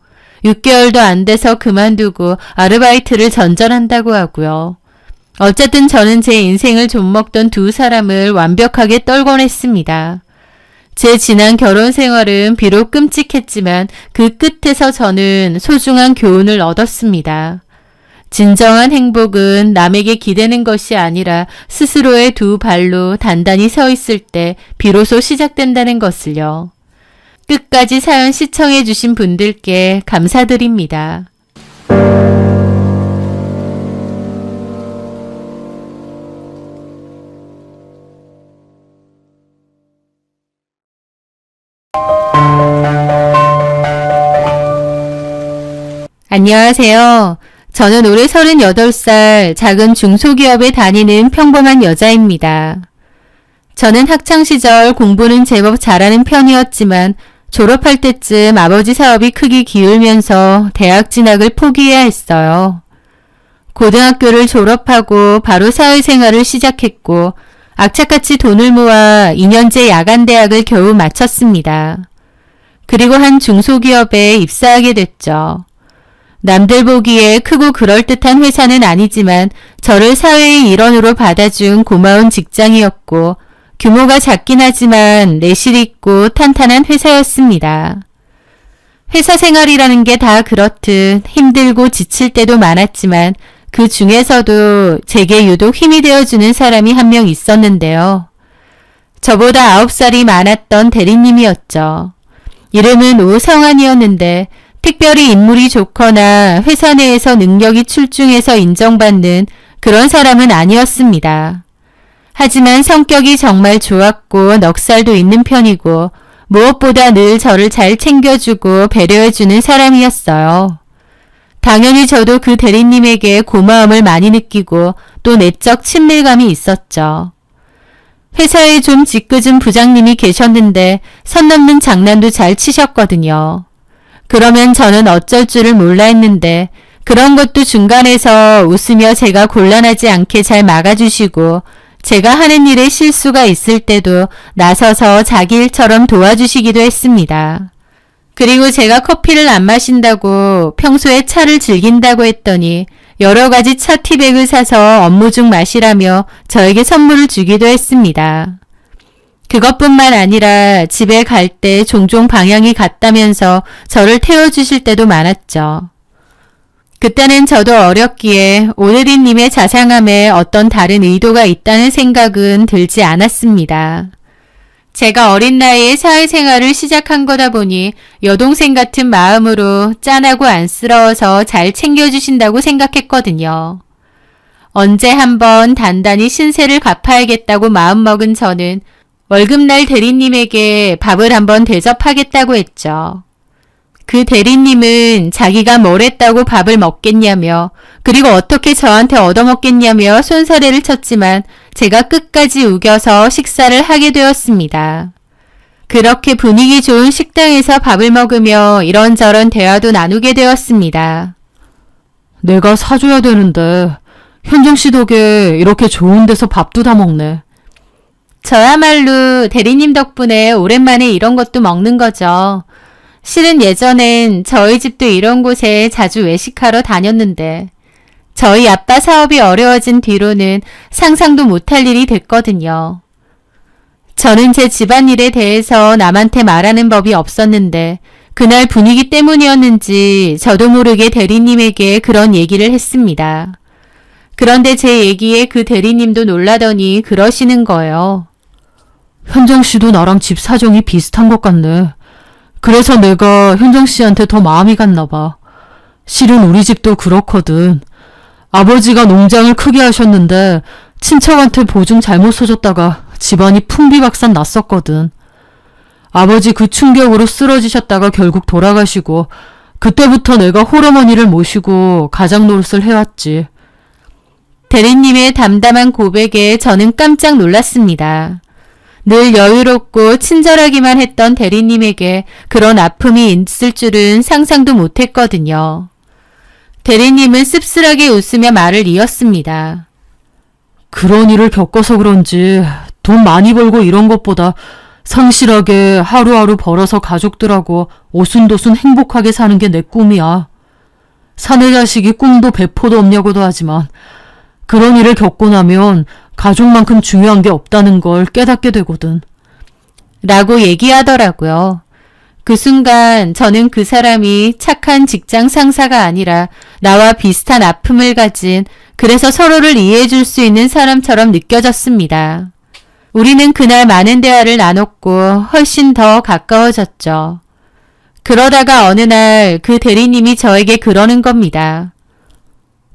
6개월도 안 돼서 그만두고 아르바이트를 전전한다고 하고요. 어쨌든 저는 제 인생을 좀먹던 두 사람을 완벽하게 떨궈냈습니다. 제 지난 결혼 생활은 비록 끔찍했지만 그 끝에서 저는 소중한 교훈을 얻었습니다. 진정한 행복은 남에게 기대는 것이 아니라 스스로의 두 발로 단단히 서 있을 때 비로소 시작된다는 것을요. 끝까지 사연 시청해 주신 분들께 감사드립니다. 안녕하세요. 저는 올해 38살 작은 중소기업에 다니는 평범한 여자입니다. 저는 학창시절 공부는 제법 잘하는 편이었지만 졸업할 때쯤 아버지 사업이 크게 기울면서 대학 진학을 포기해야 했어요. 고등학교를 졸업하고 바로 사회생활을 시작했고 악착같이 돈을 모아 2년제 야간대학을 겨우 마쳤습니다. 그리고 한 중소기업에 입사하게 됐죠. 남들 보기에 크고 그럴듯한 회사는 아니지만 저를 사회의 일원으로 받아준 고마운 직장이었고 규모가 작긴 하지만 내실 있고 탄탄한 회사였습니다. 회사 생활이라는 게 다 그렇듯 힘들고 지칠 때도 많았지만 그 중에서도 제게 유독 힘이 되어주는 사람이 한 명 있었는데요. 저보다 9살이 많았던 대리님이었죠. 이름은 오성환이었는데 특별히 인물이 좋거나 회사 내에서 능력이 출중해서 인정받는 그런 사람은 아니었습니다. 하지만 성격이 정말 좋았고 넉살도 있는 편이고 무엇보다 늘 저를 잘 챙겨주고 배려해주는 사람이었어요. 당연히 저도 그 대리님에게 고마움을 많이 느끼고 또 내적 친밀감이 있었죠. 회사에 좀 짓궂은 부장님이 계셨는데 선 넘는 장난도 잘 치셨거든요. 그러면 저는 어쩔 줄을 몰라 했는데 그런 것도 중간에서 웃으며 제가 곤란하지 않게 잘 막아주시고 제가 하는 일에 실수가 있을 때도 나서서 자기 일처럼 도와주시기도 했습니다. 그리고 제가 커피를 안 마신다고 평소에 차를 즐긴다고 했더니 여러 가지 차 티백을 사서 업무 중 마시라며 저에게 선물을 주기도 했습니다. 그것뿐만 아니라 집에 갈 때 종종 방향이 같다면서 저를 태워주실 때도 많았죠. 그때는 저도 어렸기에 오대리님의 자상함에 어떤 다른 의도가 있다는 생각은 들지 않았습니다. 제가 어린 나이에 사회생활을 시작한 거다 보니 여동생 같은 마음으로 짠하고 안쓰러워서 잘 챙겨주신다고 생각했거든요. 언제 한번 단단히 신세를 갚아야겠다고 마음먹은 저는 월급날 대리님에게 밥을 한번 대접하겠다고 했죠. 그 대리님은 자기가 뭘 했다고 밥을 먹겠냐며 그리고 어떻게 저한테 얻어먹겠냐며 손사래를 쳤지만 제가 끝까지 우겨서 식사를 하게 되었습니다. 그렇게 분위기 좋은 식당에서 밥을 먹으며 이런저런 대화도 나누게 되었습니다. 내가 사줘야 되는데 현정 씨 덕에 이렇게 좋은 데서 밥도 다 먹네. 저야말로 대리님 덕분에 오랜만에 이런 것도 먹는 거죠. 실은 예전엔 저희 집도 이런 곳에 자주 외식하러 다녔는데 저희 아빠 사업이 어려워진 뒤로는 상상도 못할 일이 됐거든요. 저는 제 집안일에 대해서 남한테 말하는 법이 없었는데 그날 분위기 때문이었는지 저도 모르게 대리님에게 그런 얘기를 했습니다. 그런데 제 얘기에 그 대리님도 놀라더니 그러시는 거예요. 현정 씨도 나랑 집 사정이 비슷한 것 같네. 그래서 내가 현정 씨한테 더 마음이 갔나 봐. 실은 우리 집도 그렇거든. 아버지가 농장을 크게 하셨는데 친척한테 보증 잘못 써줬다가 집안이 풍비박산 났었거든. 아버지 그 충격으로 쓰러지셨다가 결국 돌아가시고 그때부터 내가 홀어머니를 모시고 가장 노릇을 해왔지. 대리님의 담담한 고백에 저는 깜짝 놀랐습니다. 늘 여유롭고 친절하기만 했던 대리님에게 그런 아픔이 있을 줄은 상상도 못했거든요. 대리님은 씁쓸하게 웃으며 말을 이었습니다. 그런 일을 겪어서 그런지 돈 많이 벌고 이런 것보다 성실하게 하루하루 벌어서 가족들하고 오순도순 행복하게 사는 게 내 꿈이야. 사내 자식이 꿈도 배포도 없냐고도 하지만 그런 일을 겪고 나면 가족만큼 중요한 게 없다는 걸 깨닫게 되거든. 라고 얘기하더라고요. 그 순간 저는 그 사람이 착한 직장 상사가 아니라 나와 비슷한 아픔을 가진 그래서 서로를 이해해 줄 수 있는 사람처럼 느껴졌습니다. 우리는 그날 많은 대화를 나눴고 훨씬 더 가까워졌죠. 그러다가 어느 날 그 대리님이 저에게 그러는 겁니다.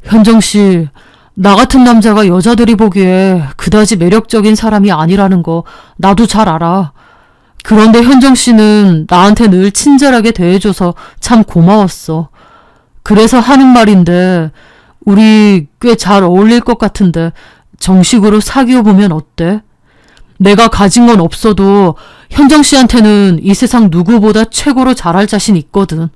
현정 씨, 나 같은 남자가 여자들이 보기에 그다지 매력적인 사람이 아니라는 거 나도 잘 알아. 그런데 현정 씨는 나한테 늘 친절하게 대해줘서 참 고마웠어. 그래서 하는 말인데 우리 꽤 잘 어울릴 것 같은데 정식으로 사귀어 보면 어때? 내가 가진 건 없어도 현정 씨한테는 이 세상 누구보다 최고로 잘할 자신 있거든.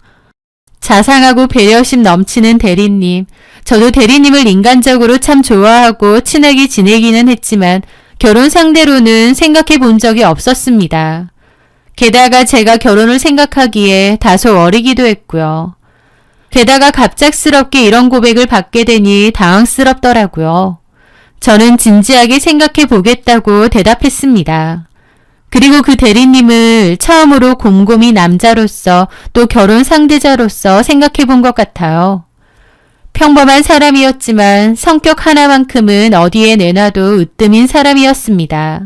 자상하고 배려심 넘치는 대리님. 저도 대리님을 인간적으로 참 좋아하고 친하게 지내기는 했지만 결혼 상대로는 생각해 본 적이 없었습니다. 게다가 제가 결혼을 생각하기에 다소 어리기도 했고요. 게다가 갑작스럽게 이런 고백을 받게 되니 당황스럽더라고요. 저는 진지하게 생각해 보겠다고 대답했습니다. 그리고 그 대리님을 처음으로 곰곰이 남자로서 또 결혼 상대자로서 생각해 본 것 같아요. 평범한 사람이었지만 성격 하나만큼은 어디에 내놔도 으뜸인 사람이었습니다.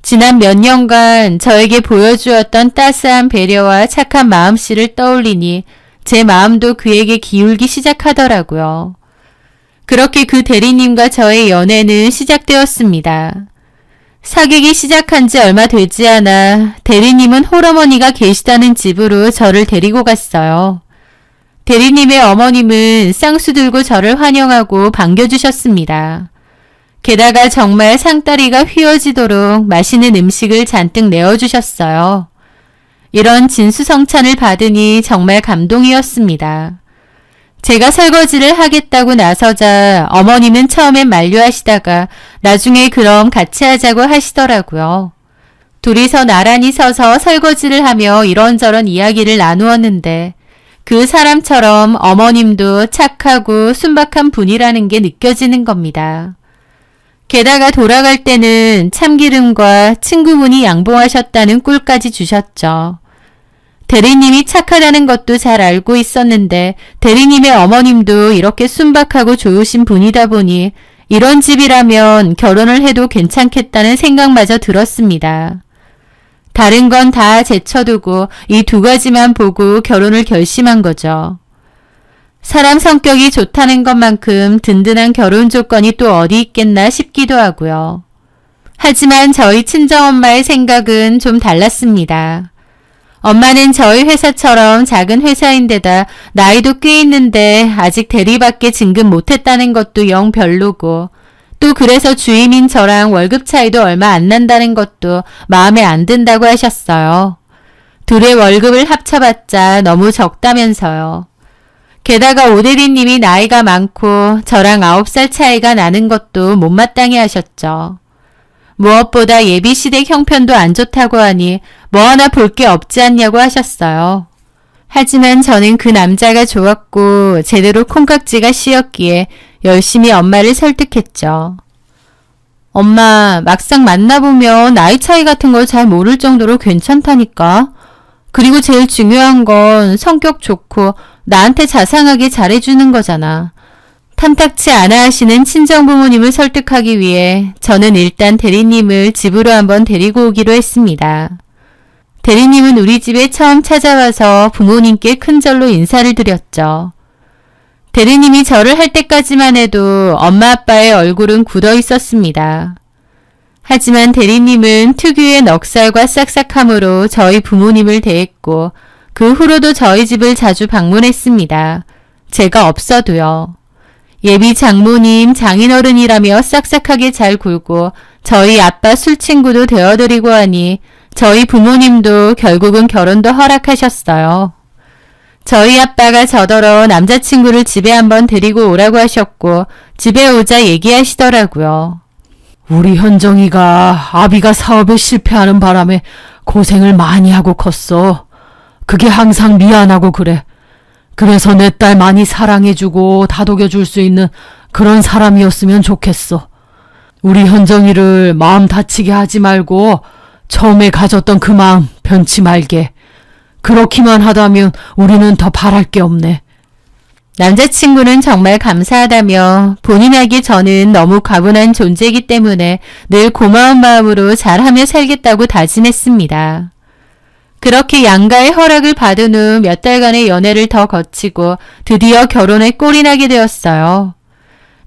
지난 몇 년간 저에게 보여주었던 따스한 배려와 착한 마음씨를 떠올리니 제 마음도 그에게 기울기 시작하더라고요. 그렇게 그 대리님과 저의 연애는 시작되었습니다. 사귀기 시작한 지 얼마 되지 않아 대리님은 홀어머니가 계시다는 집으로 저를 데리고 갔어요. 대리님의 어머님은 쌍수 들고 저를 환영하고 반겨주셨습니다. 게다가 정말 상다리가 휘어지도록 맛있는 음식을 잔뜩 내어주셨어요. 이런 진수성찬을 받으니 정말 감동이었습니다. 제가 설거지를 하겠다고 나서자 어머님은 처음엔 만류하시다가 나중에 그럼 같이 하자고 하시더라고요. 둘이서 나란히 서서 설거지를 하며 이런저런 이야기를 나누었는데 그 사람처럼 어머님도 착하고 순박한 분이라는 게 느껴지는 겁니다. 게다가 돌아갈 때는 참기름과 친구분이 양봉하셨다는 꿀까지 주셨죠. 대리님이 착하다는 것도 잘 알고 있었는데 대리님의 어머님도 이렇게 순박하고 좋으신 분이다 보니 이런 집이라면 결혼을 해도 괜찮겠다는 생각마저 들었습니다. 다른 건 다 제쳐두고 이 두 가지만 보고 결혼을 결심한 거죠. 사람 성격이 좋다는 것만큼 든든한 결혼 조건이 또 어디 있겠나 싶기도 하고요. 하지만 저희 친정엄마의 생각은 좀 달랐습니다. 엄마는 저희 회사처럼 작은 회사인데다 나이도 꽤 있는데 아직 대리밖에 진급 못했다는 것도 영 별로고 또 그래서 주임인 저랑 월급 차이도 얼마 안 난다는 것도 마음에 안 든다고 하셨어요. 둘의 월급을 합쳐봤자 너무 적다면서요. 게다가 오대리님이 나이가 많고 저랑 9살 차이가 나는 것도 못마땅해 하셨죠. 무엇보다 예비시댁 형편도 안 좋다고 하니 뭐 하나 볼 게 없지 않냐고 하셨어요. 하지만 저는 그 남자가 좋았고 제대로 콩깍지가 씌었기에 열심히 엄마를 설득했죠. 엄마, 막상 만나보면 나이 차이 같은 걸 잘 모를 정도로 괜찮다니까. 그리고 제일 중요한 건 성격 좋고 나한테 자상하게 잘해주는 거잖아. 탐탁치 않아 하시는 친정부모님을 설득하기 위해 저는 일단 대리님을 집으로 한번 데리고 오기로 했습니다. 대리님은 우리 집에 처음 찾아와서 부모님께 큰절로 인사를 드렸죠. 대리님이 절을 할 때까지만 해도 엄마 아빠의 얼굴은 굳어 있었습니다. 하지만 대리님은 특유의 넉살과 싹싹함으로 저희 부모님을 대했고 그 후로도 저희 집을 자주 방문했습니다. 제가 없어도요. 예비 장모님, 장인어른이라며 싹싹하게 잘 굴고 저희 아빠 술친구도 되어드리고 하니 저희 부모님도 결국은 결혼도 허락하셨어요. 저희 아빠가 저더러 남자친구를 집에 한번 데리고 오라고 하셨고 집에 오자 얘기하시더라고요. 우리 현정이가 아비가 사업에 실패하는 바람에 고생을 많이 하고 컸어. 그게 항상 미안하고 그래. 그래서 내 딸 많이 사랑해주고 다독여줄 수 있는 그런 사람이었으면 좋겠어. 우리 현정이를 마음 다치게 하지 말고 처음에 가졌던 그 마음 변치 말게. 그렇기만 하다면 우리는 더 바랄 게 없네. 남자친구는 정말 감사하다며 본인에게 저는 너무 과분한 존재이기 때문에 늘 고마운 마음으로 잘하며 살겠다고 다짐했습니다. 그렇게 양가의 허락을 받은 후 몇 달간의 연애를 더 거치고 드디어 결혼에 꼴이 나게 되었어요.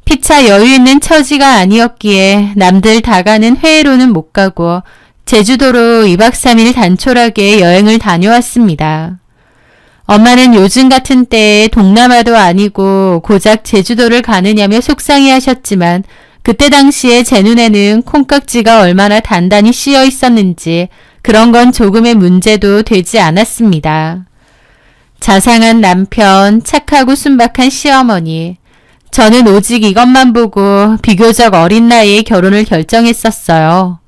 피차 여유 있는 처지가 아니었기에 남들 다 가는 회의로는 못 가고 제주도로 2박 3일 단촐하게 여행을 다녀왔습니다. 엄마는 요즘 같은 때에 동남아도 아니고 고작 제주도를 가느냐며 속상해 하셨지만 그때 당시에 제 눈에는 콩깍지가 얼마나 단단히 씌어 있었는지 그런 건 조금의 문제도 되지 않았습니다. 자상한 남편, 착하고 순박한 시어머니. 저는 오직 이것만 보고 비교적 어린 나이에 결혼을 결정했었어요.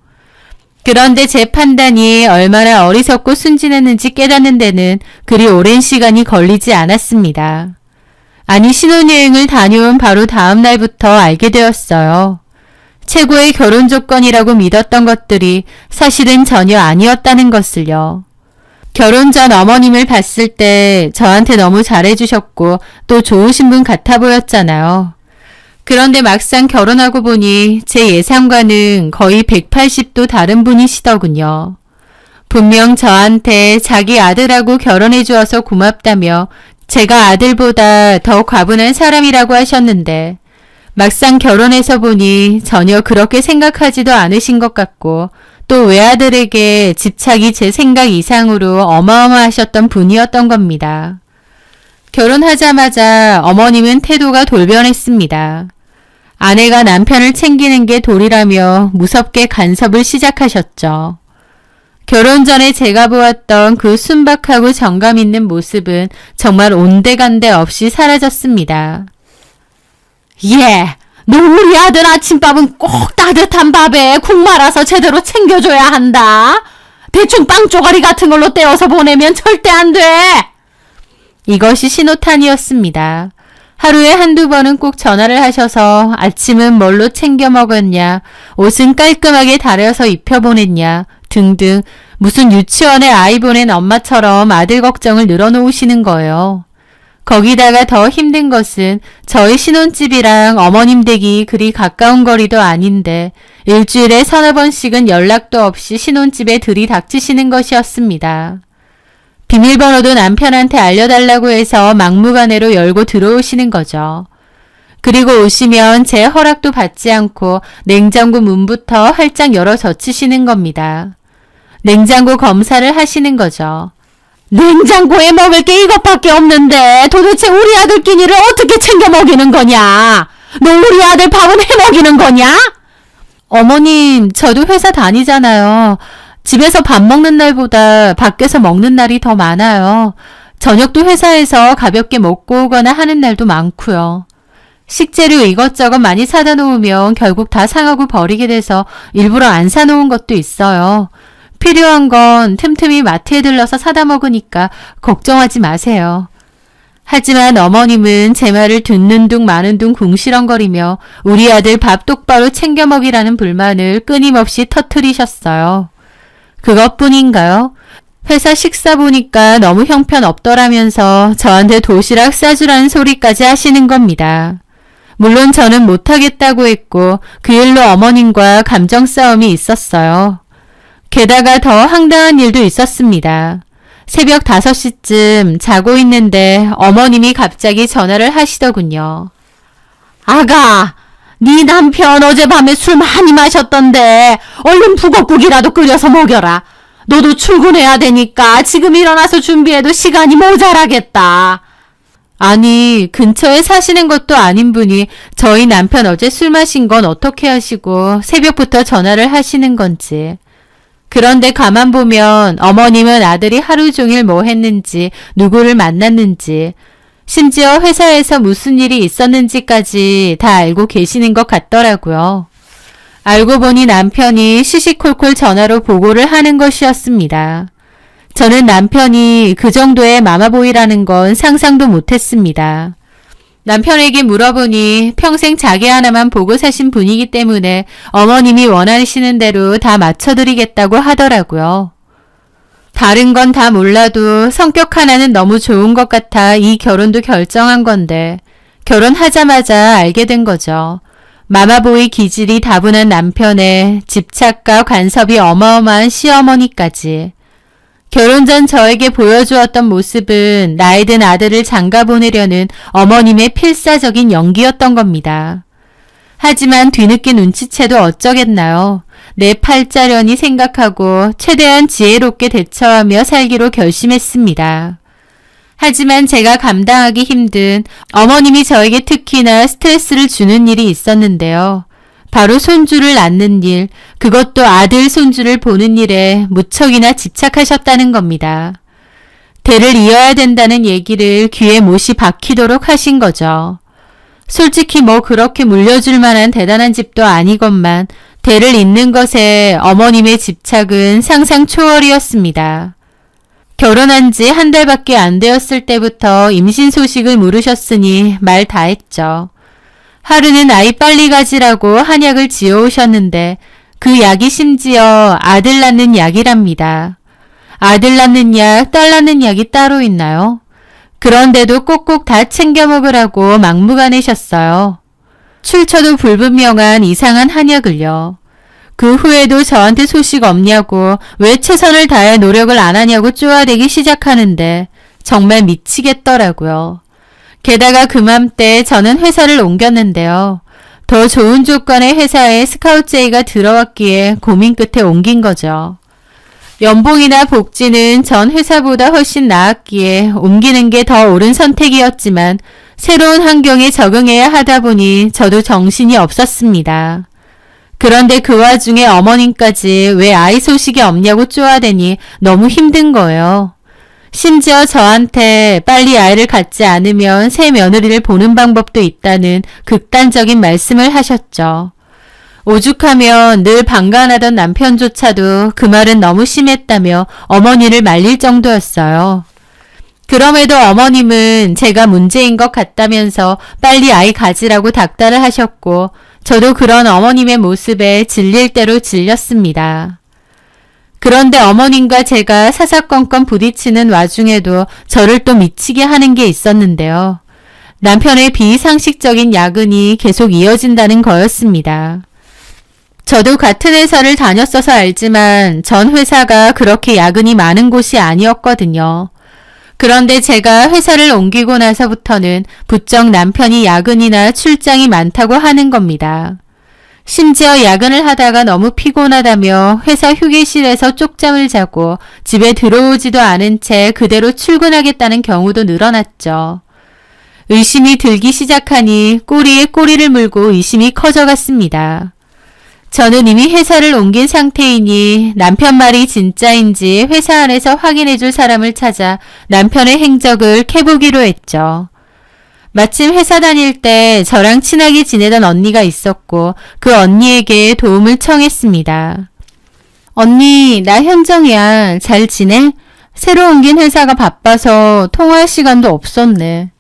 그런데 제 판단이 얼마나 어리석고 순진했는지 깨닫는 데는 그리 오랜 시간이 걸리지 않았습니다. 아니, 신혼여행을 다녀온 바로 다음 날부터 알게 되었어요. 최고의 결혼 조건이라고 믿었던 것들이 사실은 전혀 아니었다는 것을요. 결혼 전 어머님을 봤을 때 저한테 너무 잘해주셨고 또 좋으신 분 같아 보였잖아요. 그런데 막상 결혼하고 보니 제 예상과는 거의 180도 다른 분이시더군요. 분명 저한테 자기 아들하고 결혼해 주어서 고맙다며 제가 아들보다 더 과분한 사람이라고 하셨는데 막상 결혼해서 보니 전혀 그렇게 생각하지도 않으신 것 같고 또 외아들에게 집착이 제 생각 이상으로 어마어마하셨던 분이었던 겁니다. 결혼하자마자 어머님은 태도가 돌변했습니다. 아내가 남편을 챙기는 게 도리라며 무섭게 간섭을 시작하셨죠. 결혼 전에 제가 보았던 그 순박하고 정감 있는 모습은 정말 온데간데 없이 사라졌습니다. 예, 너 우리 아들 아침밥은 꼭 따뜻한 밥에 국 말아서 제대로 챙겨줘야 한다. 대충 빵 쪼가리 같은 걸로 떼어서 보내면 절대 안 돼. 이것이 신호탄이었습니다. 하루에 한두 번은 꼭 전화를 하셔서 아침은 뭘로 챙겨 먹었냐, 옷은 깔끔하게 다려서 입혀보냈냐 등등 무슨 유치원에 아이 보낸 엄마처럼 아들 걱정을 늘어놓으시는 거예요. 거기다가 더 힘든 것은 저희 신혼집이랑 어머님 댁이 그리 가까운 거리도 아닌데 일주일에 서너 번씩은 연락도 없이 신혼집에 들이닥치시는 것이었습니다. 비밀번호도 남편한테 알려달라고 해서 막무가내로 열고 들어오시는 거죠. 그리고 오시면 제 허락도 받지 않고 냉장고 문부터 활짝 열어 젖히시는 겁니다. 냉장고 검사를 하시는 거죠. 냉장고에 먹을 게 이것밖에 없는데 도대체 우리 아들 끼니를 어떻게 챙겨 먹이는 거냐? 너 우리 아들 밥은 해 먹이는 거냐? 어머님, 저도 회사 다니잖아요. 집에서 밥 먹는 날보다 밖에서 먹는 날이 더 많아요. 저녁도 회사에서 가볍게 먹고 오거나 하는 날도 많고요. 식재료 이것저것 많이 사다 놓으면 결국 다 상하고 버리게 돼서 일부러 안 사놓은 것도 있어요. 필요한 건 틈틈이 마트에 들러서 사다 먹으니까 걱정하지 마세요. 하지만 어머님은 제 말을 듣는 둥 마는 둥 궁시렁거리며 우리 아들 밥 똑바로 챙겨 먹이라는 불만을 끊임없이 터뜨리셨어요. 그것뿐인가요? 회사 식사 보니까 너무 형편없더라면서 저한테 도시락 싸주라는 소리까지 하시는 겁니다. 물론 저는 못하겠다고 했고 그 일로 어머님과 감정 싸움이 있었어요. 게다가 더 황당한 일도 있었습니다. 새벽 5시쯤 자고 있는데 어머님이 갑자기 전화를 하시더군요. 아가, 네 남편 어젯밤에 술 많이 마셨던데 얼른 북엇국이라도 끓여서 먹여라. 너도 출근해야 되니까 지금 일어나서 준비해도 시간이 모자라겠다. 아니, 근처에 사시는 것도 아닌 분이 저희 남편 어제 술 마신 건 어떻게 하시고 새벽부터 전화를 하시는 건지. 그런데 가만 보면 어머님은 아들이 하루 종일 뭐 했는지, 누구를 만났는지, 심지어 회사에서 무슨 일이 있었는지까지 다 알고 계시는 것 같더라고요. 알고 보니 남편이 시시콜콜 전화로 보고를 하는 것이었습니다. 저는 남편이 그 정도의 마마보이라는 건 상상도 못했습니다. 남편에게 물어보니 평생 자기 하나만 보고 사신 분이기 때문에 어머님이 원하시는 대로 다 맞춰드리겠다고 하더라고요. 다른 건 다 몰라도 성격 하나는 너무 좋은 것 같아 이 결혼도 결정한 건데 결혼하자마자 알게 된 거죠. 마마보이 기질이 다분한 남편에 집착과 간섭이 어마어마한 시어머니까지. 결혼 전 저에게 보여주었던 모습은 나이 든 아들을 장가 보내려는 어머님의 필사적인 연기였던 겁니다. 하지만 뒤늦게 눈치채도 어쩌겠나요. 내 팔자련이 생각하고 최대한 지혜롭게 대처하며 살기로 결심했습니다. 하지만 제가 감당하기 힘든 어머님이 저에게 특히나 스트레스를 주는 일이 있었는데요. 바로 손주를 낳는 일, 그것도 아들 손주를 보는 일에 무척이나 집착하셨다는 겁니다. 대를 이어야 된다는 얘기를 귀에 못이 박히도록 하신 거죠. 솔직히 뭐 그렇게 물려줄 만한 대단한 집도 아니건만 대를 잇는 것에 어머님의 집착은 상상 초월이었습니다. 결혼한 지 한 달밖에 안 되었을 때부터 임신 소식을 물으셨으니 말 다 했죠. 하루는 아이 빨리 가지라고 한약을 지어오셨는데 그 약이 심지어 아들 낳는 약이랍니다. 아들 낳는 약, 딸 낳는 약이 따로 있나요? 그런데도 꼭꼭 다 챙겨 먹으라고 막무가내셨어요. 출처도 불분명한 이상한 한약을요. 그 후에도 저한테 소식 없냐고 왜 최선을 다해 노력을 안 하냐고 쪼아대기 시작하는데 정말 미치겠더라고요. 게다가 그맘때 저는 회사를 옮겼는데요. 더 좋은 조건의 회사에 스카우트 제의가 들어왔기에 고민 끝에 옮긴 거죠. 연봉이나 복지는 전 회사보다 훨씬 나았기에 옮기는 게 더 옳은 선택이었지만 새로운 환경에 적응해야 하다 보니 저도 정신이 없었습니다. 그런데 그 와중에 어머님까지 왜 아이 소식이 없냐고 쪼아대니 너무 힘든 거예요. 심지어 저한테 빨리 아이를 갖지 않으면 새 며느리를 보는 방법도 있다는 극단적인 말씀을 하셨죠. 오죽하면 늘 방관하던 남편조차도 그 말은 너무 심했다며 어머니를 말릴 정도였어요. 그럼에도 어머님은 제가 문제인 것 같다면서 빨리 아이 가지라고 닥달을 하셨고 저도 그런 어머님의 모습에 질릴 대로 질렸습니다. 그런데 어머님과 제가 사사건건 부딪히는 와중에도 저를 또 미치게 하는 게 있었는데요. 남편의 비상식적인 야근이 계속 이어진다는 거였습니다. 저도 같은 회사를 다녔어서 알지만 전 회사가 그렇게 야근이 많은 곳이 아니었거든요. 그런데 제가 회사를 옮기고 나서부터는 부쩍 남편이 야근이나 출장이 많다고 하는 겁니다. 심지어 야근을 하다가 너무 피곤하다며 회사 휴게실에서 쪽잠을 자고 집에 들어오지도 않은 채 그대로 출근하겠다는 경우도 늘어났죠. 의심이 들기 시작하니 꼬리에 꼬리를 물고 의심이 커져갔습니다. 저는 이미 회사를 옮긴 상태이니 남편 말이 진짜인지 회사 안에서 확인해줄 사람을 찾아 남편의 행적을 캐보기로 했죠. 마침 회사 다닐 때 저랑 친하게 지내던 언니가 있었고 그 언니에게 도움을 청했습니다. 언니, 나 현정이야. 잘 지내? 새로 옮긴 회사가 바빠서 통화할 시간도 없었네.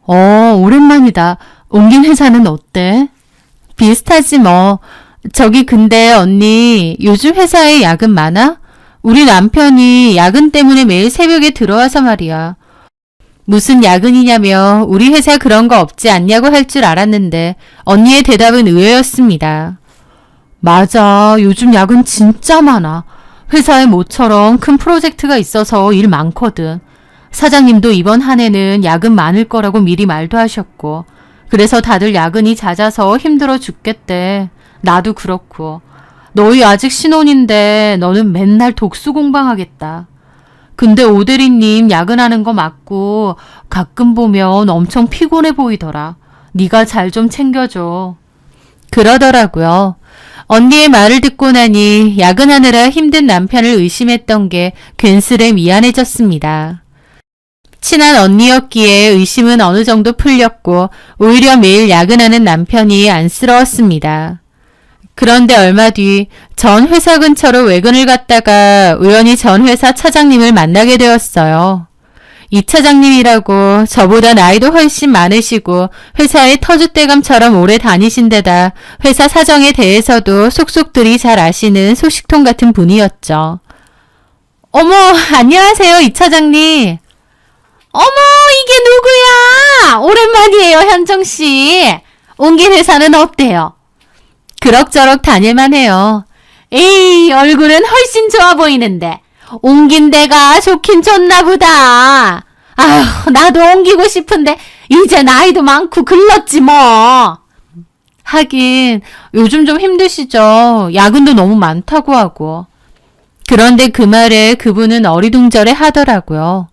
오랜만이다. 옮긴 회사는 어때? 비슷하지 뭐. 저기 근데 언니, 요즘 회사에 야근 많아? 우리 남편이 야근 때문에 매일 새벽에 들어와서 말이야. 무슨 야근이냐며 우리 회사 그런 거 없지 않냐고 할 줄 알았는데 언니의 대답은 의외였습니다. 맞아. 요즘 야근 진짜 많아. 회사에 모처럼 큰 프로젝트가 있어서 일 많거든. 사장님도 이번 한 해는 야근 많을 거라고 미리 말도 하셨고 그래서 다들 야근이 잦아서 힘들어 죽겠대. 나도 그렇고. 너희 아직 신혼인데 너는 맨날 독수 공방하겠다. 근데 오대리님 야근하는 거 맞고 가끔 보면 엄청 피곤해 보이더라. 네가 잘 좀 챙겨줘. 그러더라고요. 언니의 말을 듣고 나니 야근하느라 힘든 남편을 의심했던 게 괜스레 미안해졌습니다. 친한 언니였기에 의심은 어느 정도 풀렸고 오히려 매일 야근하는 남편이 안쓰러웠습니다. 그런데 얼마 뒤 전 회사 근처로 외근을 갔다가 우연히 전 회사 차장님을 만나게 되었어요. 이 차장님이라고 저보다 나이도 훨씬 많으시고 회사에 터줏대감처럼 오래 다니신 데다 회사 사정에 대해서도 속속들이 잘 아시는 소식통 같은 분이었죠. 어머, 안녕하세요, 이 차장님. 어머, 이게 누구야? 오랜만이에요, 현정씨. 옮긴 회사는 어때요? 그럭저럭 다닐만 해요. 에이, 얼굴은 훨씬 좋아 보이는데 옮긴 데가 좋긴 좋나 보다. 아휴, 나도 옮기고 싶은데 이제 나이도 많고 글렀지 뭐. 하긴 요즘 좀 힘드시죠. 야근도 너무 많다고 하고. 그런데 그 말에 그분은 어리둥절해 하더라고요.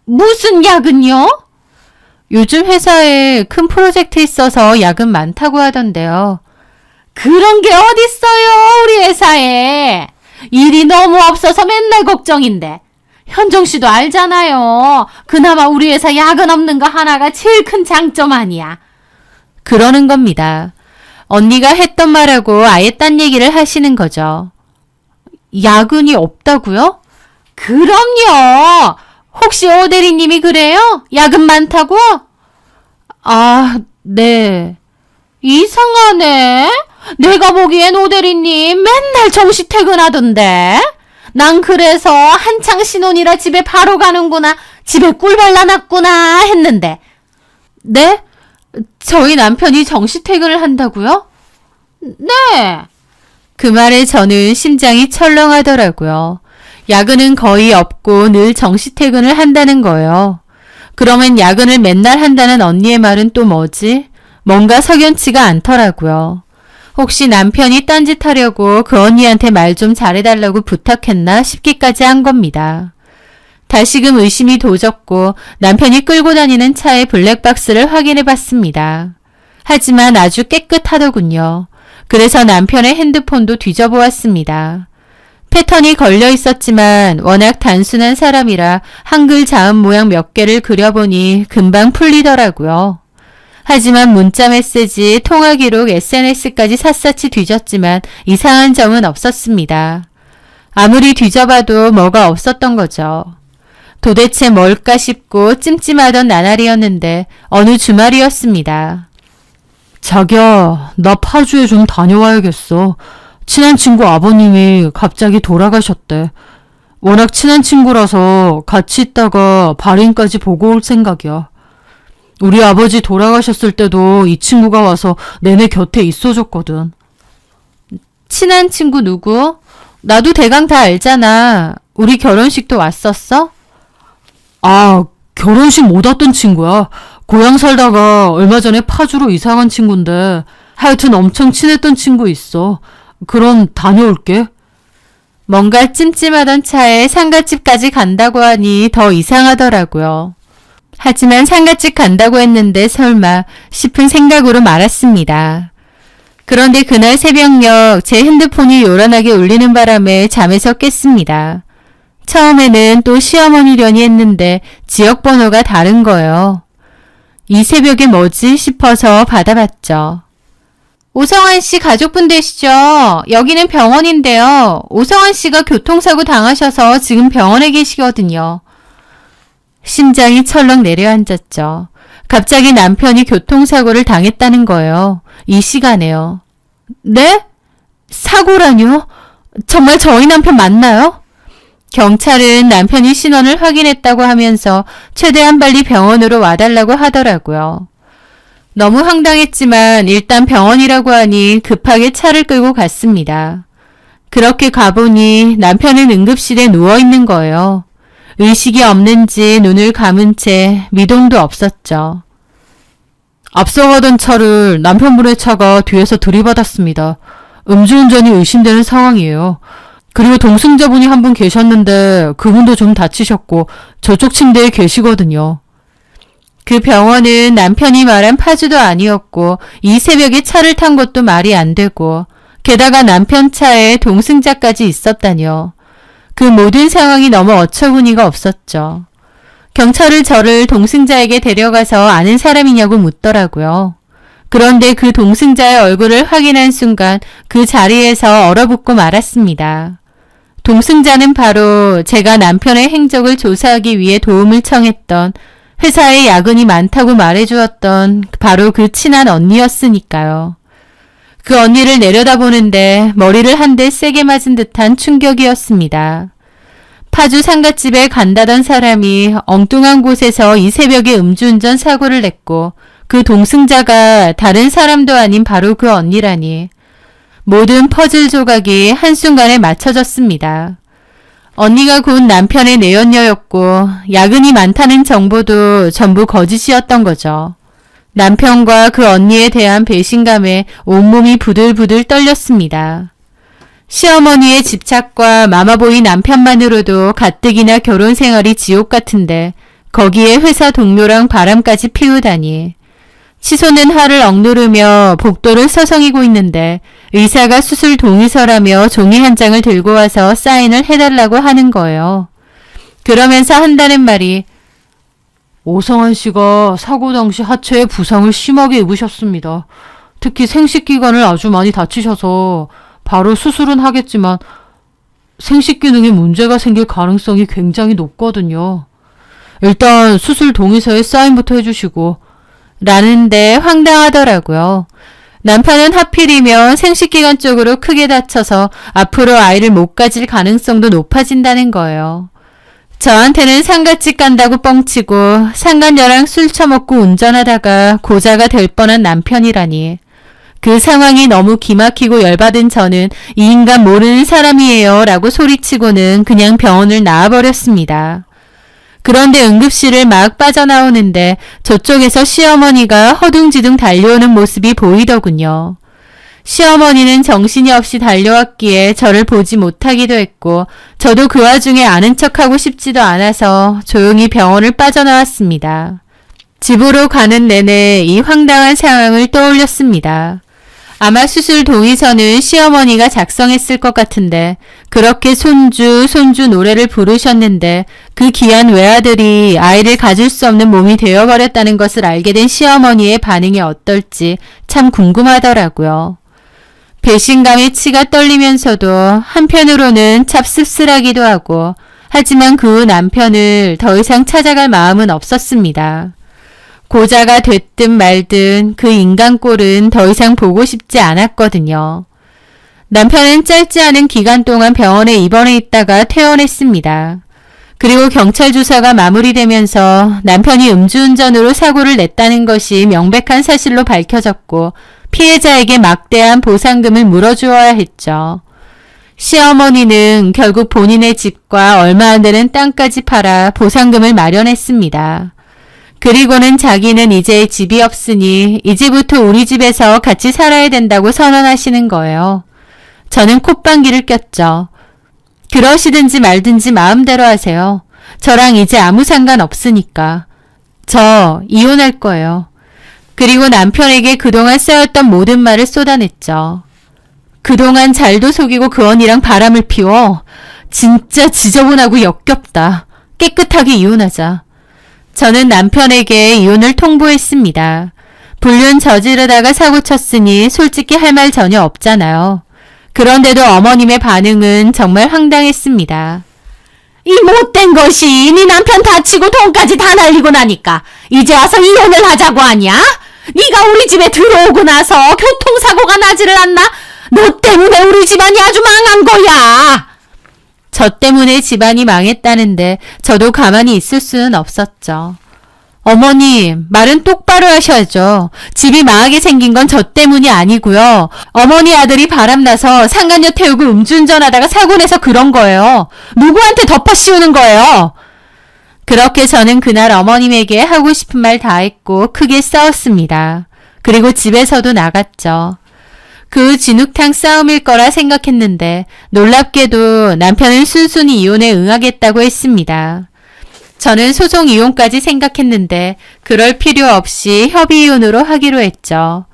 무슨 야근요? 요즘 회사에 큰 프로젝트 있어서 야근 많다고 하던데요. 그런 게 어딨어요, 우리 회사에. 일이 너무 없어서 맨날 걱정인데. 현정 씨도 알잖아요. 그나마 우리 회사 야근 없는 거 하나가 제일 큰 장점 아니야. 그러는 겁니다. 언니가 했던 말하고 아예 딴 얘기를 하시는 거죠. 야근이 없다고요? 그럼요. 혹시 오 대리님이 그래요? 야근 많다고? 아, 네. 이상하네. 내가 보기엔 오 대리님 맨날 정시 퇴근하던데. 난 그래서 한창 신혼이라 집에 바로 가는구나. 집에 꿀 발라놨구나 했는데. 네? 저희 남편이 정시 퇴근을 한다고요? 네. 그 말에 저는 심장이 철렁하더라고요. 야근은 거의 없고 늘 정시 퇴근을 한다는 거예요. 그러면 야근을 맨날 한다는 언니의 말은 또 뭐지? 뭔가 석연치가 않더라고요. 혹시 남편이 딴짓하려고 그 언니한테 말 좀 잘해달라고 부탁했나 싶기까지 한 겁니다. 다시금 의심이 도졌고 남편이 끌고 다니는 차의 블랙박스를 확인해 봤습니다. 하지만 아주 깨끗하더군요. 그래서 남편의 핸드폰도 뒤져보았습니다. 패턴이 걸려 있었지만 워낙 단순한 사람이라 한글 자음 모양 몇 개를 그려보니 금방 풀리더라고요. 하지만 문자 메시지, 통화 기록, SNS까지 샅샅이 뒤졌지만 이상한 점은 없었습니다. 아무리 뒤져봐도 뭐가 없었던 거죠. 도대체 뭘까 싶고 찜찜하던 나날이었는데 어느 주말이었습니다. 자기야, 나 파주에 좀 다녀와야겠어. 친한 친구 아버님이 갑자기 돌아가셨대. 워낙 친한 친구라서 같이 있다가 발인까지 보고 올 생각이야. 우리 아버지 돌아가셨을 때도 이 친구가 와서 내내 곁에 있어줬거든. 친한 친구 누구? 나도 대강 다 알잖아. 우리 결혼식도 왔었어? 아, 결혼식 못 왔던 친구야. 고향 살다가 얼마 전에 파주로 이사 간 친구인데 하여튼 엄청 친했던 친구 있어. 그럼 다녀올게. 뭔가 찜찜하던 차에 상갓집까지 간다고 하니 더 이상하더라고요. 하지만 상갓집 간다고 했는데 설마 싶은 생각으로 말았습니다. 그런데 그날 새벽녘 제 핸드폰이 요란하게 울리는 바람에 잠에서 깼습니다. 처음에는 또 시어머니려니 했는데 지역번호가 다른 거예요. 이 새벽에 뭐지 싶어서 받아봤죠. 오성환 씨 가족분 되시죠? 여기는 병원인데요. 오성환 씨가 교통사고 당하셔서 지금 병원에 계시거든요. 심장이 철렁 내려앉았죠. 갑자기 남편이 교통사고를 당했다는 거예요. 이 시간에요. 네? 사고라뇨? 정말 저희 남편 맞나요? 경찰은 남편이 신원을 확인했다고 하면서 최대한 빨리 병원으로 와달라고 하더라고요. 너무 황당했지만 일단 병원이라고 하니 급하게 차를 끌고 갔습니다. 그렇게 가보니 남편은 응급실에 누워있는 거예요. 의식이 없는지 눈을 감은 채 미동도 없었죠. 앞서가던 차를 남편분의 차가 뒤에서 들이받았습니다. 음주운전이 의심되는 상황이에요. 그리고 동승자분이 한 분 계셨는데 그분도 좀 다치셨고 저쪽 침대에 계시거든요. 그 병원은 남편이 말한 파주도 아니었고 이 새벽에 차를 탄 것도 말이 안 되고 게다가 남편 차에 동승자까지 있었다뇨. 그 모든 상황이 너무 어처구니가 없었죠. 경찰은 저를 동승자에게 데려가서 아는 사람이냐고 묻더라고요. 그런데 그 동승자의 얼굴을 확인한 순간 그 자리에서 얼어붙고 말았습니다. 동승자는 바로 제가 남편의 행적을 조사하기 위해 도움을 청했던 회사에 야근이 많다고 말해주었던 바로 그 친한 언니였으니까요. 그 언니를 내려다보는데 머리를 한 대 세게 맞은 듯한 충격이었습니다. 파주 상갓집에 간다던 사람이 엉뚱한 곳에서 이 새벽에 음주운전 사고를 냈고 그 동승자가 다른 사람도 아닌 바로 그 언니라니. 모든 퍼즐 조각이 한순간에 맞춰졌습니다. 언니가 곧 남편의 내연녀였고 야근이 많다는 정보도 전부 거짓이었던 거죠. 남편과 그 언니에 대한 배신감에 온몸이 부들부들 떨렸습니다. 시어머니의 집착과 마마보이 남편만으로도 가뜩이나 결혼 생활이 지옥 같은데 거기에 회사 동료랑 바람까지 피우다니. 치솟는 화를 억누르며 복도를 서성이고 있는데 의사가 수술 동의서라며 종이 한 장을 들고 와서 사인을 해달라고 하는 거예요. 그러면서 한다는 말이 오성환 씨가 사고 당시 하체에 부상을 심하게 입으셨습니다. 특히 생식기관을 아주 많이 다치셔서 바로 수술은 하겠지만 생식기능에 문제가 생길 가능성이 굉장히 높거든요. 일단 수술 동의서에 사인부터 해주시고 라는데 황당하더라고요. 남편은 하필이면 생식기관 쪽으로 크게 다쳐서 앞으로 아이를 못 가질 가능성도 높아진다는 거예요. 저한테는 상갓집 간다고 뻥치고 상간녀랑 술 처먹고 운전하다가 고자가 될 뻔한 남편이라니. 그 상황이 너무 기막히고 열받은 저는 이 인간 모르는 사람이에요 라고 소리치고는 그냥 병원을 나와버렸습니다. 그런데 응급실을 막 빠져나오는데 저쪽에서 시어머니가 허둥지둥 달려오는 모습이 보이더군요. 시어머니는 정신이 없이 달려왔기에 저를 보지 못하기도 했고 저도 그 와중에 아는 척하고 싶지도 않아서 조용히 병원을 빠져나왔습니다. 집으로 가는 내내 이 황당한 상황을 떠올렸습니다. 아마 수술 동의서는 시어머니가 작성했을 것 같은데 그렇게 손주 노래를 부르셨는데 그 귀한 외아들이 아이를 가질 수 없는 몸이 되어버렸다는 것을 알게 된 시어머니의 반응이 어떨지 참 궁금하더라고요. 배신감에 치가 떨리면서도 한편으로는 찹씁쓸하기도 하고 하지만 그 후 남편을 더 이상 찾아갈 마음은 없었습니다. 고자가 됐든 말든 그 인간 꼴은 더 이상 보고 싶지 않았거든요. 남편은 짧지 않은 기간 동안 병원에 입원해 있다가 퇴원했습니다. 그리고 경찰 조사가 마무리되면서 남편이 음주운전으로 사고를 냈다는 것이 명백한 사실로 밝혀졌고 피해자에게 막대한 보상금을 물어주어야 했죠. 시어머니는 결국 본인의 집과 얼마 안 되는 땅까지 팔아 보상금을 마련했습니다. 그리고는 자기는 이제 집이 없으니 이제부터 우리 집에서 같이 살아야 된다고 선언하시는 거예요. 저는 콧방귀를 꼈죠. 그러시든지 말든지 마음대로 하세요. 저랑 이제 아무 상관 없으니까. 저 이혼할 거예요. 그리고 남편에게 그동안 쌓였던 모든 말을 쏟아냈죠. 그동안 잘도 속이고 그 언니랑 바람을 피워. 진짜 지저분하고 역겹다. 깨끗하게 이혼하자. 저는 남편에게 이혼을 통보했습니다. 불륜 저지르다가 사고 쳤으니 솔직히 할 말 전혀 없잖아요. 그런데도 어머님의 반응은 정말 황당했습니다. 이 못된 것이 네 남편 다치고 돈까지 다 날리고 나니까 이제 와서 이혼을 하자고 하냐? 네가 우리 집에 들어오고 나서 교통사고가 나지를 않나? 너 때문에 우리 집안이 아주 망한 거야. 저 때문에 집안이 망했다는데 저도 가만히 있을 수는 없었죠. 어머님, 말은 똑바로 하셔야죠. 집이 망하게 생긴 건 저 때문이 아니고요. 어머니 아들이 바람나서 상간녀 태우고 음주운전하다가 사고 내서 그런 거예요. 누구한테 덮어 씌우는 거예요. 그렇게 저는 그날 어머님에게 하고 싶은 말 다 했고 크게 싸웠습니다. 그리고 집에서도 나갔죠. 그 진흙탕 싸움일 거라 생각했는데 놀랍게도 남편은 순순히 이혼에 응하겠다고 했습니다. 저는 소송 이혼까지 생각했는데 그럴 필요 없이 협의 이혼으로 하기로 했죠.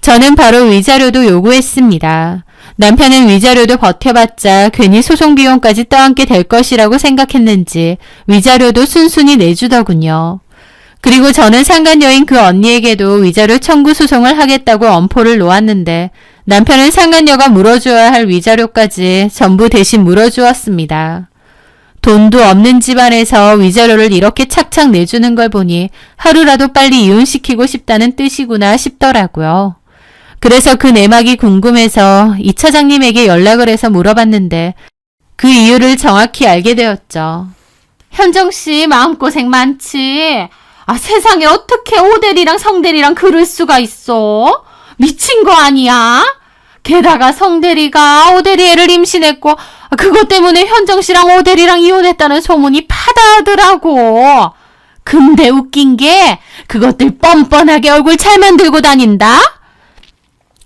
저는 바로 위자료도 요구했습니다. 남편은 위자료도 버텨봤자 괜히 소송 비용까지 떠안게 될 것이라고 생각했는지 위자료도 순순히 내주더군요. 그리고 저는 상간녀인 그 언니에게도 위자료 청구 소송을 하겠다고 엄포를 놓았는데 남편은 상간녀가 물어줘야 할 위자료까지 전부 대신 물어주었습니다. 돈도 없는 집안에서 위자료를 이렇게 착착 내주는 걸 보니 하루라도 빨리 이혼시키고 싶다는 뜻이구나 싶더라고요. 그래서 그 내막이 궁금해서 이 차장님에게 연락을 해서 물어봤는데 그 이유를 정확히 알게 되었죠. 현정씨 마음고생 많지? 세상에 어떻게 오대리랑 성대리랑 그럴 수가 있어? 미친 거 아니야? 게다가 성대리가 오대리 애를 임신했고 그것 때문에 현정씨랑 오대리랑 이혼했다는 소문이 파다하더라고. 근데 웃긴 게 그것들 뻔뻔하게 얼굴 잘 만들고 다닌다?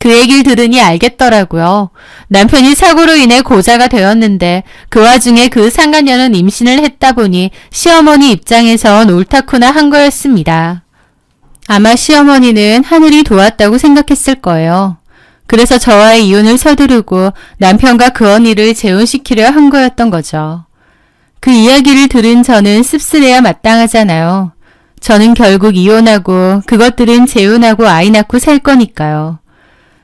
그 얘기를 들으니 알겠더라고요. 남편이 사고로 인해 고자가 되었는데 그 와중에 그 상간녀는 임신을 했다 보니 시어머니 입장에선 옳다쿠나 한 거였습니다. 아마 시어머니는 하늘이 도왔다고 생각했을 거예요. 그래서 저와의 이혼을 서두르고 남편과 그 언니를 재혼시키려 한 거였던 거죠. 그 이야기를 들은 저는 씁쓸해야 마땅하잖아요. 저는 결국 이혼하고 그것들은 재혼하고 아이 낳고 살 거니까요.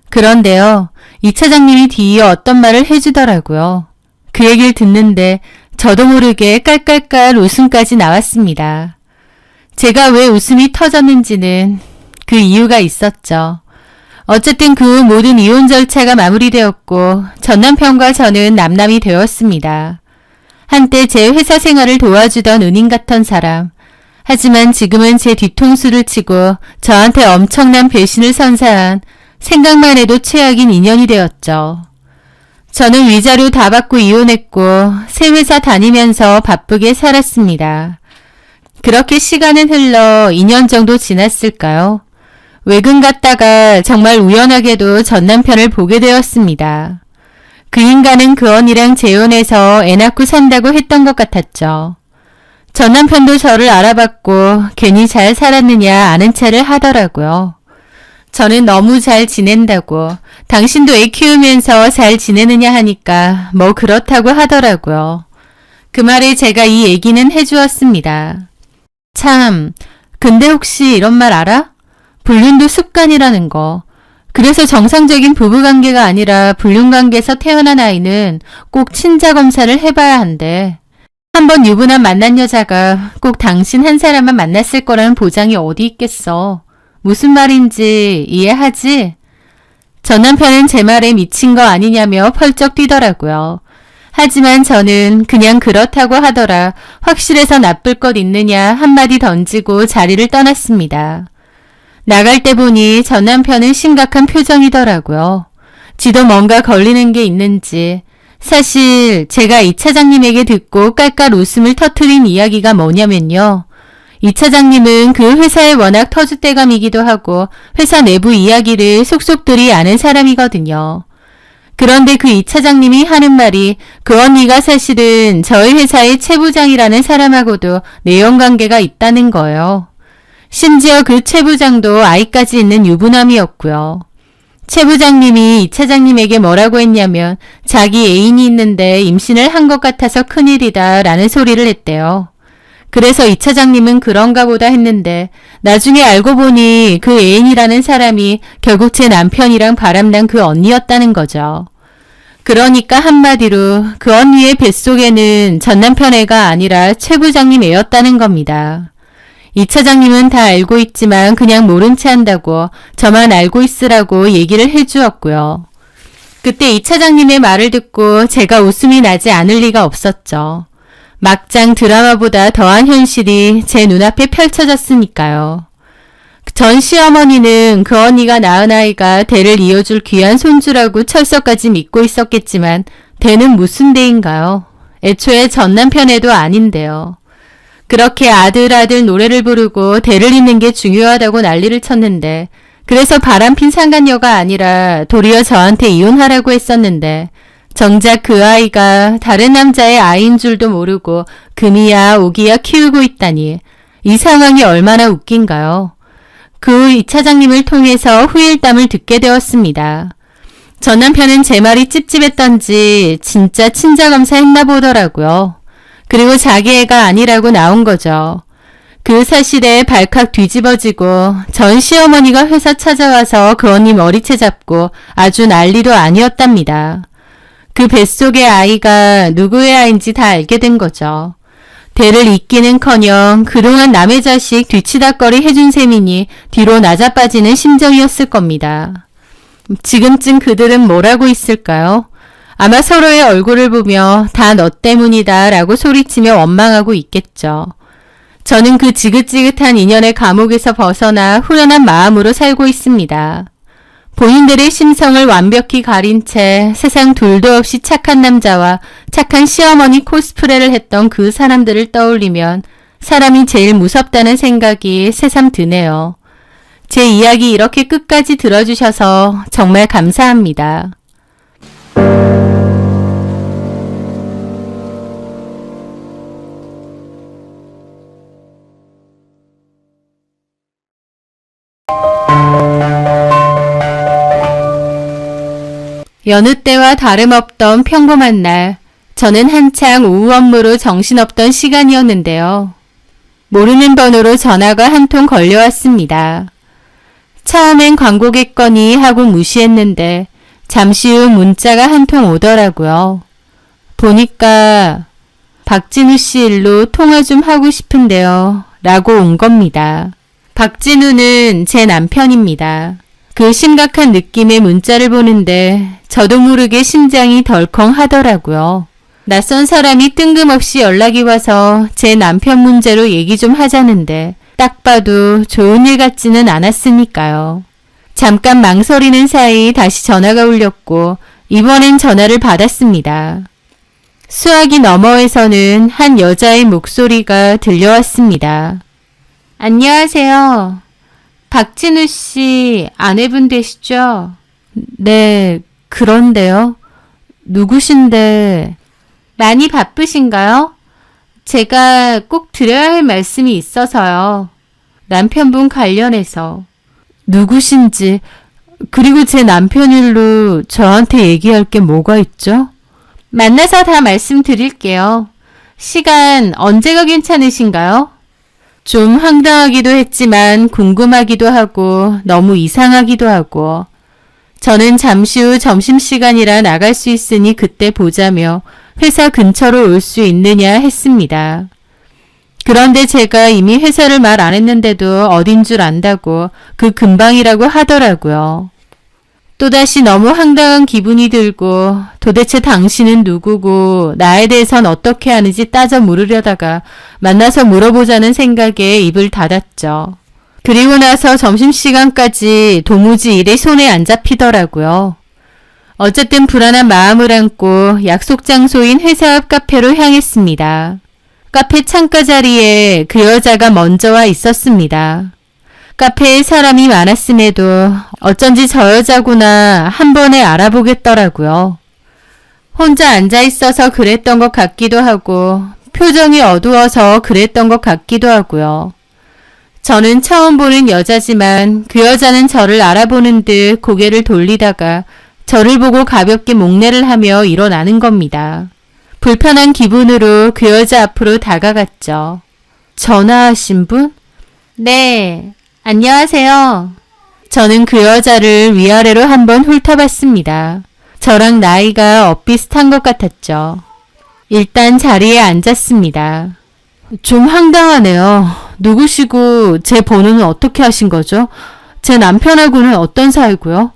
그런데요, 이 차장님이 뒤이어 어떤 말을 해주더라고요. 그 얘기를 듣는데 저도 모르게 깔깔깔 웃음까지 나왔습니다. 제가 왜 웃음이 터졌는지는 그 이유가 있었죠. 어쨌든 그 모든 이혼 절차가 마무리되었고 전 남편과 저는 남남이 되었습니다. 한때 제 회사 생활을 도와주던 은인 같던 사람. 하지만 지금은 제 뒤통수를 치고 저한테 엄청난 배신을 선사한 생각만 해도 최악인 인연이 되었죠. 저는 위자료 다 받고 이혼했고 새 회사 다니면서 바쁘게 살았습니다. 그렇게 시간은 흘러 2년 정도 지났을까요? 외근 갔다가 정말 우연하게도 전 남편을 보게 되었습니다. 그 인간은 그 언니랑 재혼해서 애 낳고 산다고 했던 것 같았죠. 전 남편도 저를 알아봤고 괜히 잘 살았느냐 아는 체를 하더라고요. 저는 너무 잘 지낸다고 당신도 애 키우면서 잘 지내느냐 하니까 뭐 그렇다고 하더라고요. 그 말에 제가 이 얘기는 해주었습니다. 참, 근데 혹시 이런 말 알아? 불륜도 습관이라는 거. 그래서 정상적인 부부관계가 아니라 불륜관계에서 태어난 아이는 꼭 친자검사를 해봐야 한대. 한번 유부남 만난 여자가 꼭 당신 한 사람만 만났을 거라는 보장이 어디 있겠어. 무슨 말인지 이해하지? 전 남편은 제 말에 미친 거 아니냐며 펄쩍 뛰더라고요. 하지만 저는 그냥 그렇다고 하더라. 확실해서 나쁠 것 있느냐 한마디 던지고 자리를 떠났습니다. 나갈 때 보니 전 남편은 심각한 표정이더라고요. 지도 뭔가 걸리는 게 있는지. 사실 제가 이 차장님에게 듣고 깔깔 웃음을 터뜨린 이야기가 뭐냐면요. 이 차장님은 그 회사의 워낙 터줏대감이기도 하고 회사 내부 이야기를 속속들이 아는 사람이거든요. 그런데 그 이 차장님이 하는 말이 그 언니가 사실은 저희 회사의 최 부장이라는 사람하고도 내연관계가 있다는 거예요. 심지어 그 최 부장도 아이까지 있는 유부남이었고요. 최 부장님이 이 차장님에게 뭐라고 했냐면 자기 애인이 있는데 임신을 한 것 같아서 큰일이다 라는 소리를 했대요. 그래서 이 차장님은 그런가 보다 했는데 나중에 알고 보니 그 애인이라는 사람이 결국 제 남편이랑 바람난 그 언니였다는 거죠. 그러니까 한마디로 그 언니의 뱃속에는 전 남편 애가 아니라 최 부장님 애였다는 겁니다. 이 차장님은 다 알고 있지만 그냥 모른 체 한다고 저만 알고 있으라고 얘기를 해주었고요. 그때 이 차장님의 말을 듣고 제가 웃음이 나지 않을 리가 없었죠. 막장 드라마보다 더한 현실이 제 눈앞에 펼쳐졌으니까요. 전 시어머니는 그 언니가 낳은 아이가 대를 이어줄 귀한 손주라고 철석까지 믿고 있었겠지만 대는 무슨 대인가요? 애초에 전 남편 애도 아닌데요. 그렇게 아들 노래를 부르고 대를 잇는 게 중요하다고 난리를 쳤는데 그래서 바람핀 상간녀가 아니라 도리어 저한테 이혼하라고 했었는데 정작 그 아이가 다른 남자의 아이인 줄도 모르고 금이야 오기야 키우고 있다니 이 상황이 얼마나 웃긴가요? 그 이 차장님을 통해서 후일담을 듣게 되었습니다. 전 남편은 제 말이 찝찝했던지 진짜 친자검사 했나 보더라고요. 그리고 자기 애가 아니라고 나온 거죠. 그 사실에 발칵 뒤집어지고 전 시어머니가 회사 찾아와서 그 언니 머리채 잡고 아주 난리도 아니었답니다. 그 뱃속의 아이가 누구의 아이인지 다 알게 된 거죠. 대를 잇기는커녕 그동안 남의 자식 뒤치다꺼리 해준 셈이니 뒤로 낮아빠지는 심정이었을 겁니다. 지금쯤 그들은 뭐라고 있을까요? 아마 서로의 얼굴을 보며 다 너 때문이다 라고 소리치며 원망하고 있겠죠. 저는 그 지긋지긋한 인연의 감옥에서 벗어나 후련한 마음으로 살고 있습니다. 본인들의 심성을 완벽히 가린 채 세상 둘도 없이 착한 남자와 착한 시어머니 코스프레를 했던 그 사람들을 떠올리면 사람이 제일 무섭다는 생각이 새삼 드네요. 제 이야기 이렇게 끝까지 들어주셔서 정말 감사합니다. 여느 때와 다름없던 평범한 날, 저는 한창 오후 업무로 정신없던 시간이었는데요. 모르는 번호로 전화가 한 통 걸려왔습니다. 처음엔 광고겠거니 하고 무시했는데 잠시 후 문자가 한 통 오더라고요. 보니까 박진우 씨 일로 통화 좀 하고 싶은데요. 라고 온 겁니다. 박진우는 제 남편입니다. 그 심각한 느낌의 문자를 보는데 저도 모르게 심장이 덜컹 하더라고요. 낯선 사람이 뜬금없이 연락이 와서 제 남편 문제로 얘기 좀 하자는데 딱 봐도 좋은 일 같지는 않았으니까요. 잠깐 망설이는 사이 다시 전화가 울렸고 이번엔 전화를 받았습니다. 수화기 너머에서는 한 여자의 목소리가 들려왔습니다. 안녕하세요. 박진우 씨 아내분 되시죠? 네, 그런데요. 누구신데? 많이 바쁘신가요? 제가 꼭 드려야 할 말씀이 있어서요. 남편분 관련해서. 누구신지, 그리고 제 남편 일로 저한테 얘기할 게 뭐가 있죠? 만나서 다 말씀드릴게요. 시간 언제가 괜찮으신가요? 좀 황당하기도 했지만 궁금하기도 하고 너무 이상하기도 하고 저는 잠시 후 점심시간이라 나갈 수 있으니 그때 보자며 회사 근처로 올 수 있느냐 했습니다. 그런데 제가 이미 회사를 말 안 했는데도 어딘 줄 안다고 그 근방이라고 하더라고요. 또다시 너무 황당한 기분이 들고 도대체 당신은 누구고 나에 대해선 어떻게 아는지 따져 물으려다가 만나서 물어보자는 생각에 입을 닫았죠. 그리고 나서 점심시간까지 도무지 일에 손에 안 잡히더라고요. 어쨌든 불안한 마음을 안고 약속 장소인 회사 앞 카페로 향했습니다. 카페 창가 자리에 그 여자가 먼저 와 있었습니다. 카페에 사람이 많았음에도 어쩐지 저 여자구나 한 번에 알아보겠더라고요. 혼자 앉아 있어서 그랬던 것 같기도 하고 표정이 어두워서 그랬던 것 같기도 하고요. 저는 처음 보는 여자지만 그 여자는 저를 알아보는 듯 고개를 돌리다가 저를 보고 가볍게 목례를 하며 일어나는 겁니다. 불편한 기분으로 그 여자 앞으로 다가갔죠. 전화하신 분? 네, 안녕하세요. 저는 그 여자를 위아래로 한번 훑어봤습니다. 저랑 나이가 엇비슷한 것 같았죠. 일단 자리에 앉았습니다. 좀 황당하네요. 누구시고 제 번호는 어떻게 하신 거죠? 제 남편하고는 어떤 사이고요?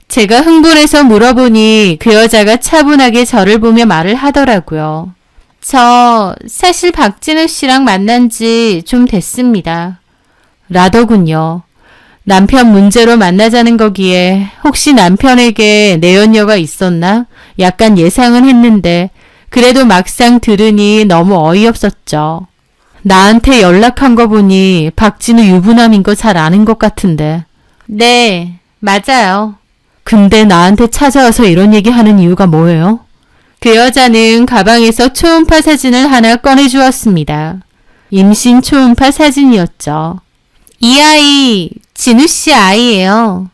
제가 흥분해서 물어보니 그 여자가 차분하게 저를 보며 말을 하더라고요. 저 사실 박진우 씨랑 만난 지 좀 됐습니다. 라더군요. 남편 문제로 만나자는 거기에 혹시 남편에게 내연녀가 있었나? 약간 예상은 했는데 그래도 막상 들으니 너무 어이없었죠. 나한테 연락한 거 보니 박진우 유부남인 거 잘 아는 것 같은데. 네, 맞아요. 근데 나한테 찾아와서 이런 얘기 하는 이유가 뭐예요? 그 여자는 가방에서 초음파 사진을 하나 꺼내주었습니다. 임신 초음파 사진이었죠. 이 아이 진우 씨 아이예요.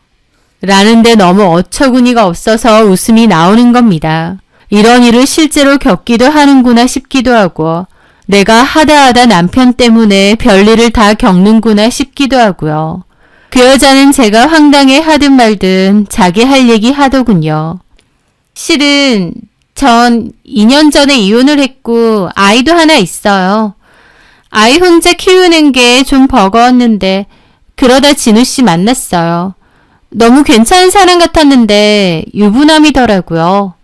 라는데 너무 어처구니가 없어서 웃음이 나오는 겁니다. 이런 일을 실제로 겪기도 하는구나 싶기도 하고 내가 하다하다 남편 때문에 별일을 다 겪는구나 싶기도 하고요. 그 여자는 제가 황당해 하든 말든 자기 할 얘기 하더군요. 실은 전 2년 전에 이혼을 했고 아이도 하나 있어요. 아이 혼자 키우는 게 좀 버거웠는데 그러다 진우 씨 만났어요. 너무 괜찮은 사람 같았는데 유부남이더라고요.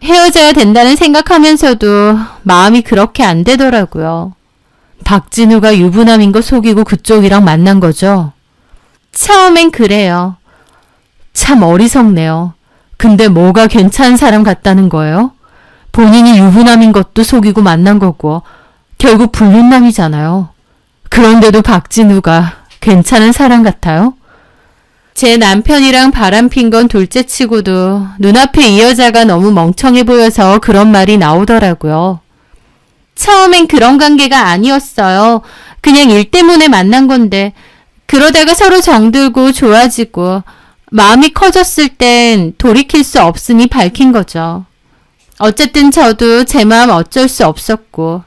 헤어져야 된다는 생각하면서도 마음이 그렇게 안 되더라고요. 박진우가 유부남인 거 속이고 그쪽이랑 만난 거죠? 처음엔 그래요. 참 어리석네요. 근데 뭐가 괜찮은 사람 같다는 거예요? 본인이 유부남인 것도 속이고 만난 거고 결국 불륜남이잖아요. 그런데도 박진우가 괜찮은 사람 같아요? 제 남편이랑 바람핀 건 둘째치고도 눈앞에 이 여자가 너무 멍청해 보여서 그런 말이 나오더라고요. 처음엔 그런 관계가 아니었어요. 그냥 일 때문에 만난 건데 그러다가 서로 정들고 좋아지고 마음이 커졌을 땐 돌이킬 수 없으니 밝힌 거죠. 어쨌든 저도 제 마음 어쩔 수 없었고.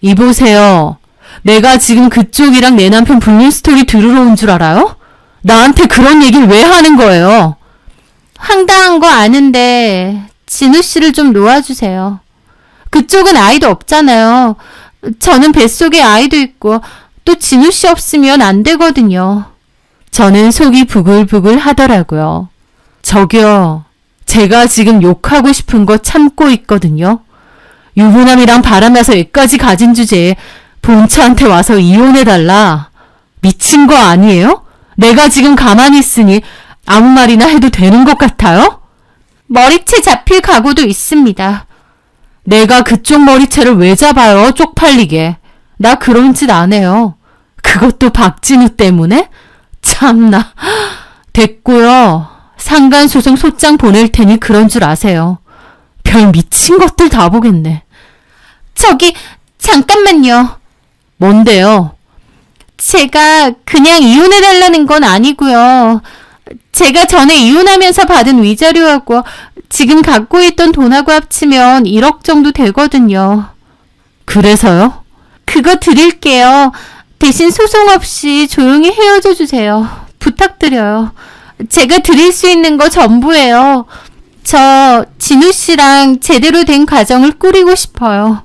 이보세요. 내가 지금 그쪽이랑 내 남편 불륜 스토리 들으러 온 줄 알아요? 나한테 그런 얘기를 왜 하는 거예요? 황당한 거 아는데 진우 씨를 좀 놓아주세요. 그쪽은 아이도 없잖아요. 저는 뱃속에 아이도 있고 또 진우 씨 없으면 안 되거든요. 저는 속이 부글부글 하더라고요. 저기요. 제가 지금 욕하고 싶은 거 참고 있거든요. 유부남이랑 바람나서 애까지 가진 주제에 본처한테 와서 이혼해달라. 미친 거 아니에요? 내가 지금 가만히 있으니 아무 말이나 해도 되는 것 같아요? 머리채 잡힐 각오도 있습니다. 내가 그쪽 머리채를 왜 잡아요? 쪽팔리게. 나 그런 짓 안 해요. 그것도 박진우 때문에? 참나. 됐고요. 상간소송 소장 보낼 테니 그런 줄 아세요. 별 미친 것들 다 보겠네. 저기 잠깐만요. 뭔데요? 제가 그냥 이혼해달라는 건 아니고요. 제가 전에 이혼하면서 받은 위자료하고 지금 갖고 있던 돈하고 합치면 1억 정도 되거든요. 그래서요? 그거 드릴게요. 대신 소송 없이 조용히 헤어져 주세요. 부탁드려요. 제가 드릴 수 있는 거 전부예요. 저 진우 씨랑 제대로 된 가정을 꾸리고 싶어요.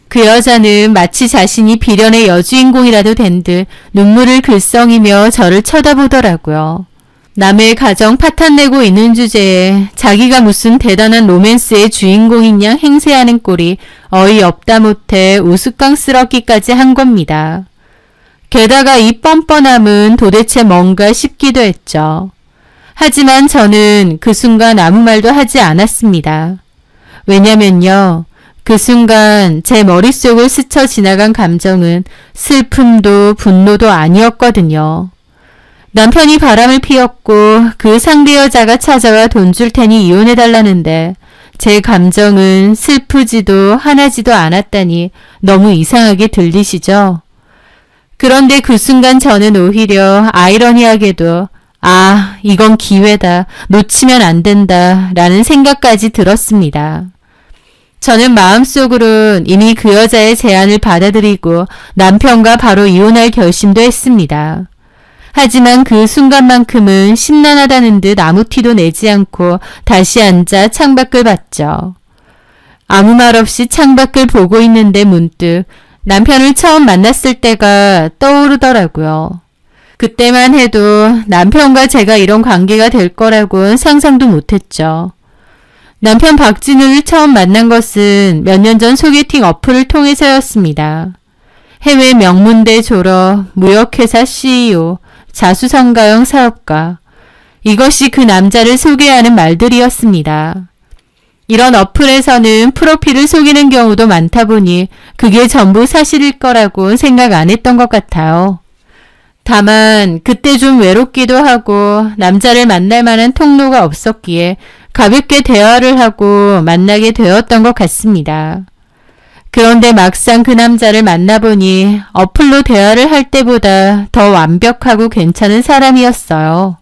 그 여자는 마치 자신이 비련의 여주인공이라도 된 듯 눈물을 글썽이며 저를 쳐다보더라고요. 남의 가정 파탄내고 있는 주제에 자기가 무슨 대단한 로맨스의 주인공인 양 행세하는 꼴이 어이없다 못해 우스꽝스럽기까지 한 겁니다. 게다가 이 뻔뻔함은 도대체 뭔가 싶기도 했죠. 하지만 저는 그 순간 아무 말도 하지 않았습니다. 왜냐면요. 그 순간 제 머릿속을 스쳐 지나간 감정은 슬픔도 분노도 아니었거든요. 남편이 바람을 피웠고 그 상대 여자가 찾아와 돈 줄 테니 이혼해달라는데 제 감정은 슬프지도 화나지도 않았다니 너무 이상하게 들리시죠? 그런데 그 순간 저는 오히려 아이러니하게도 아, 이건 기회다. 놓치면 안 된다. 라는 생각까지 들었습니다. 저는 마음속으론 이미 그 여자의 제안을 받아들이고 남편과 바로 이혼할 결심도 했습니다. 하지만 그 순간만큼은 심란하다는 듯 아무 티도 내지 않고 다시 앉아 창밖을 봤죠. 아무 말 없이 창밖을 보고 있는데 문득 남편을 처음 만났을 때가 떠오르더라고요. 그때만 해도 남편과 제가 이런 관계가 될 거라고는 상상도 못했죠. 남편 박진우를 처음 만난 것은 몇 년 전 소개팅 어플을 통해서였습니다. 해외 명문대 졸업, 무역회사 CEO, 자수성가형 사업가. 이것이 그 남자를 소개하는 말들이었습니다. 이런 어플에서는 프로필을 속이는 경우도 많다 보니 그게 전부 사실일 거라고 생각 안 했던 것 같아요. 다만 그때 좀 외롭기도 하고 남자를 만날 만한 통로가 없었기에 가볍게 대화를 하고 만나게 되었던 것 같습니다. 그런데 막상 그 남자를 만나보니 어플로 대화를 할 때보다 더 완벽하고 괜찮은 사람이었어요.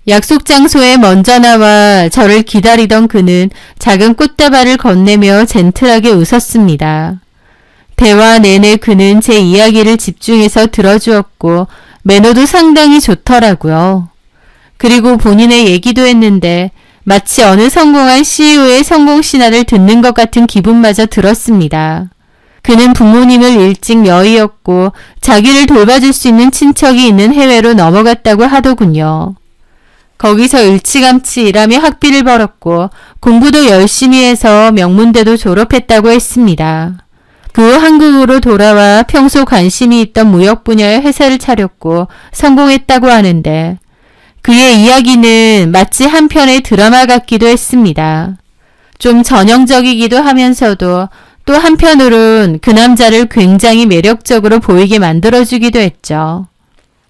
약속 장소에 먼저 나와 저를 기다리던 그는 작은 꽃다발을 건네며 젠틀하게 웃었습니다. 대화 내내 그는 제 이야기를 집중해서 들어주었고 매너도 상당히 좋더라고요. 그리고 본인의 얘기도 했는데 마치 어느 성공한 CEO의 성공 신화를 듣는 것 같은 기분마저 들었습니다. 그는 부모님을 일찍 여의었고 자기를 돌봐줄 수 있는 친척이 있는 해외로 넘어갔다고 하더군요. 거기서 일찌감치 일하며 학비를 벌었고 공부도 열심히 해서 명문대도 졸업했다고 했습니다. 그 후 한국으로 돌아와 평소 관심이 있던 무역 분야의 회사를 차렸고 성공했다고 하는데 그의 이야기는 마치 한 편의 드라마 같기도 했습니다. 좀 전형적이기도 하면서도 또 한편으론 그 남자를 굉장히 매력적으로 보이게 만들어주기도 했죠.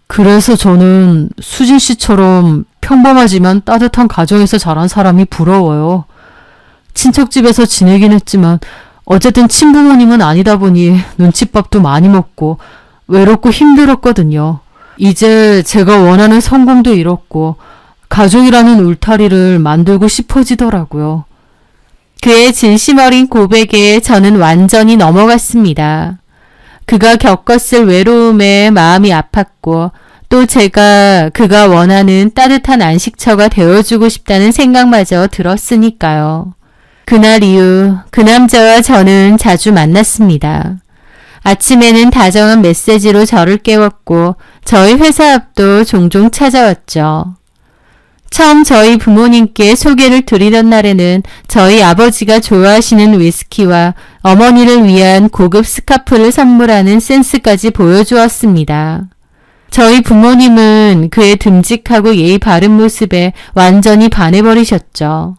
그래서 저는 수진 씨처럼 평범하지만 따뜻한 가정에서 자란 사람이 부러워요. 친척집에서 지내긴 했지만 어쨌든 친부모님은 아니다 보니 눈칫밥도 많이 먹고 외롭고 힘들었거든요. 이제 제가 원하는 성공도 이뤘고 가족이라는 울타리를 만들고 싶어지더라고요. 그의 진심 어린 고백에 저는 완전히 넘어갔습니다. 그가 겪었을 외로움에 마음이 아팠고 또 제가 그가 원하는 따뜻한 안식처가 되어주고 싶다는 생각마저 들었으니까요. 그날 이후 그 남자와 저는 자주 만났습니다. 아침에는 다정한 메시지로 저를 깨웠고 저희 회사 앞도 종종 찾아왔죠. 처음 저희 부모님께 소개를 드리던 날에는 저희 아버지가 좋아하시는 위스키와 어머니를 위한 고급 스카프를 선물하는 센스까지 보여주었습니다. 저희 부모님은 그의 듬직하고 예의 바른 모습에 완전히 반해버리셨죠.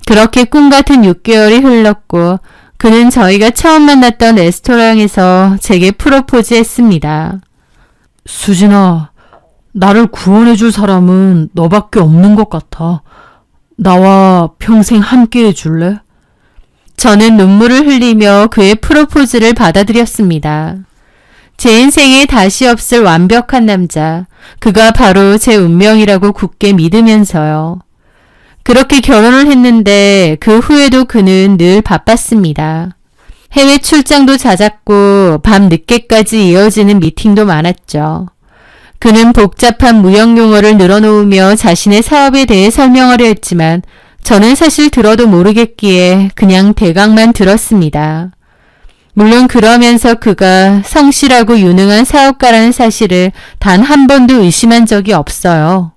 그렇게 꿈같은 6개월이 흘렀고 그는 저희가 처음 만났던 레스토랑에서 제게 프로포즈했습니다. 수진아, 나를 구원해줄 사람은 너밖에 없는 것 같아. 나와 평생 함께 해줄래? 저는 눈물을 흘리며 그의 프로포즈를 받아들였습니다. 제 인생에 다시 없을 완벽한 남자, 그가 바로 제 운명이라고 굳게 믿으면서요. 그렇게 결혼을 했는데 그 후에도 그는 늘 바빴습니다. 해외 출장도 잦았고 밤 늦게까지 이어지는 미팅도 많았죠. 그는 복잡한 무역 용어를 늘어놓으며 자신의 사업에 대해 설명하려 했지만 저는 사실 들어도 모르겠기에 그냥 대강만 들었습니다. 물론 그러면서 그가 성실하고 유능한 사업가라는 사실을 단 한 번도 의심한 적이 없어요.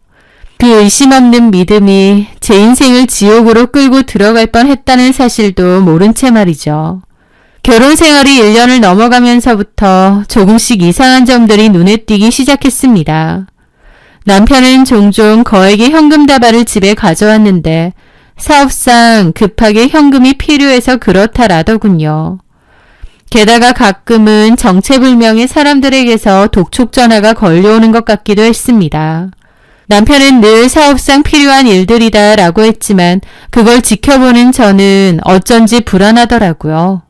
그 의심 없는 믿음이 제 인생을 지옥으로 끌고 들어갈 뻔했다는 사실도 모른 채 말이죠. 결혼 생활이 1년을 넘어가면서부터 조금씩 이상한 점들이 눈에 띄기 시작했습니다. 남편은 종종 거액의 현금 다발을 집에 가져왔는데 사업상 급하게 현금이 필요해서 그렇다라더군요. 게다가 가끔은 정체불명의 사람들에게서 독촉 전화가 걸려오는 것 같기도 했습니다. 남편은 늘 사업상 필요한 일들이다 라고 했지만 그걸 지켜보는 저는 어쩐지 불안하더라고요.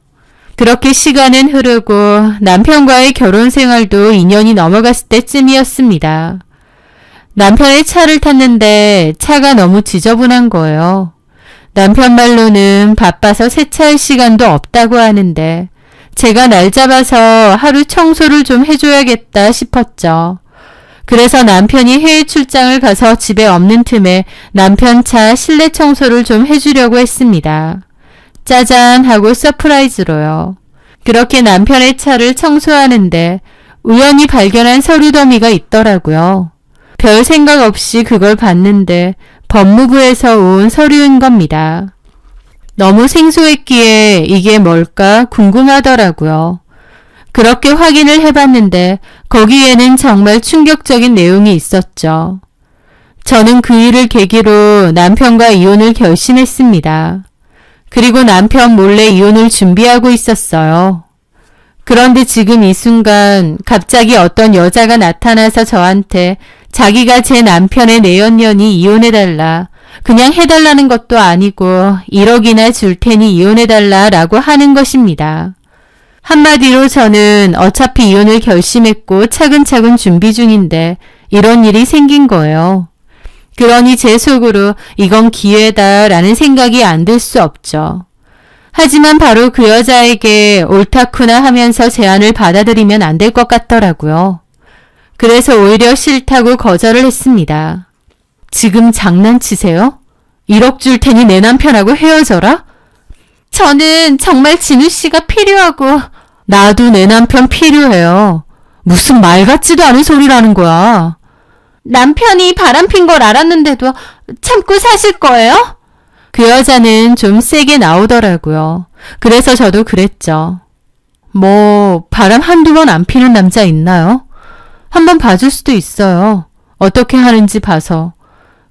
그렇게 시간은 흐르고 남편과의 결혼 생활도 2년이 넘어갔을 때쯤이었습니다. 남편의 차를 탔는데 차가 너무 지저분한 거예요. 남편 말로는 바빠서 세차할 시간도 없다고 하는데 제가 날 잡아서 하루 청소를 좀 해줘야겠다 싶었죠. 그래서 남편이 해외 출장을 가서 집에 없는 틈에 남편 차 실내 청소를 좀 해주려고 했습니다. 짜잔 하고 서프라이즈로요. 그렇게 남편의 차를 청소하는데 우연히 발견한 서류 더미가 있더라고요. 별 생각 없이 그걸 봤는데 법무부에서 온 서류인 겁니다. 너무 생소했기에 이게 뭘까 궁금하더라고요. 그렇게 확인을 해봤는데 거기에는 정말 충격적인 내용이 있었죠. 저는 그 일을 계기로 남편과 이혼을 결심했습니다. 그리고 남편 몰래 이혼을 준비하고 있었어요. 그런데 지금 이 순간 갑자기 어떤 여자가 나타나서 저한테 자기가 제 남편의 내연년이 이혼해달라, 그냥 해달라는 것도 아니고 1억이나 줄 테니 이혼해달라 라고 하는 것입니다. 한마디로 저는 어차피 이혼을 결심했고 차근차근 준비 중인데 이런 일이 생긴 거예요. 그러니 제 속으로 이건 기회다 라는 생각이 안 들 수 없죠. 하지만 바로 그 여자에게 옳다쿠나 하면서 제안을 받아들이면 안 될 것 같더라고요. 그래서 오히려 싫다고 거절을 했습니다. 지금 장난치세요? 1억 줄 테니 내 남편하고 헤어져라? 저는 정말 진우 씨가 필요하고 나도 내 남편 필요해요. 무슨 말 같지도 않은 소리라는 거야. 남편이 바람핀 걸 알았는데도 참고 사실 거예요? 그 여자는 좀 세게 나오더라고요. 그래서 저도 그랬죠. 뭐 바람 한두 번 안 피는 남자 있나요? 한번 봐줄 수도 있어요. 어떻게 하는지 봐서.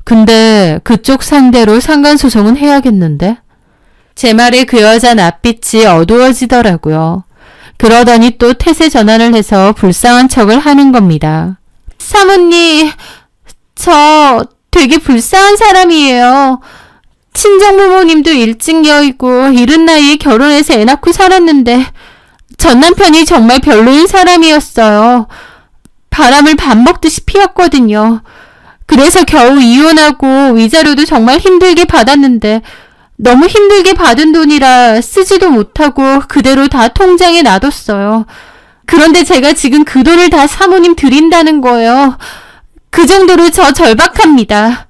근데 그쪽 상대로 상간소송은 해야겠는데? 제 말에 그 여자 낯빛이 어두워지더라고요. 그러더니 또 태세 전환을 해서 불쌍한 척을 하는 겁니다. 사모님, 저 되게 불쌍한 사람이에요. 친정부모님도 일찍 여의고 이른 나이에 결혼해서 애 낳고 살았는데 전 남편이 정말 별로인 사람이었어요. 바람을 밥 먹듯이 피웠거든요. 그래서 겨우 이혼하고 위자료도 정말 힘들게 받았는데 너무 힘들게 받은 돈이라 쓰지도 못하고 그대로 다 통장에 놔뒀어요. 그런데 제가 지금 그 돈을 다 사모님 드린다는 거예요. 그 정도로 저 절박합니다.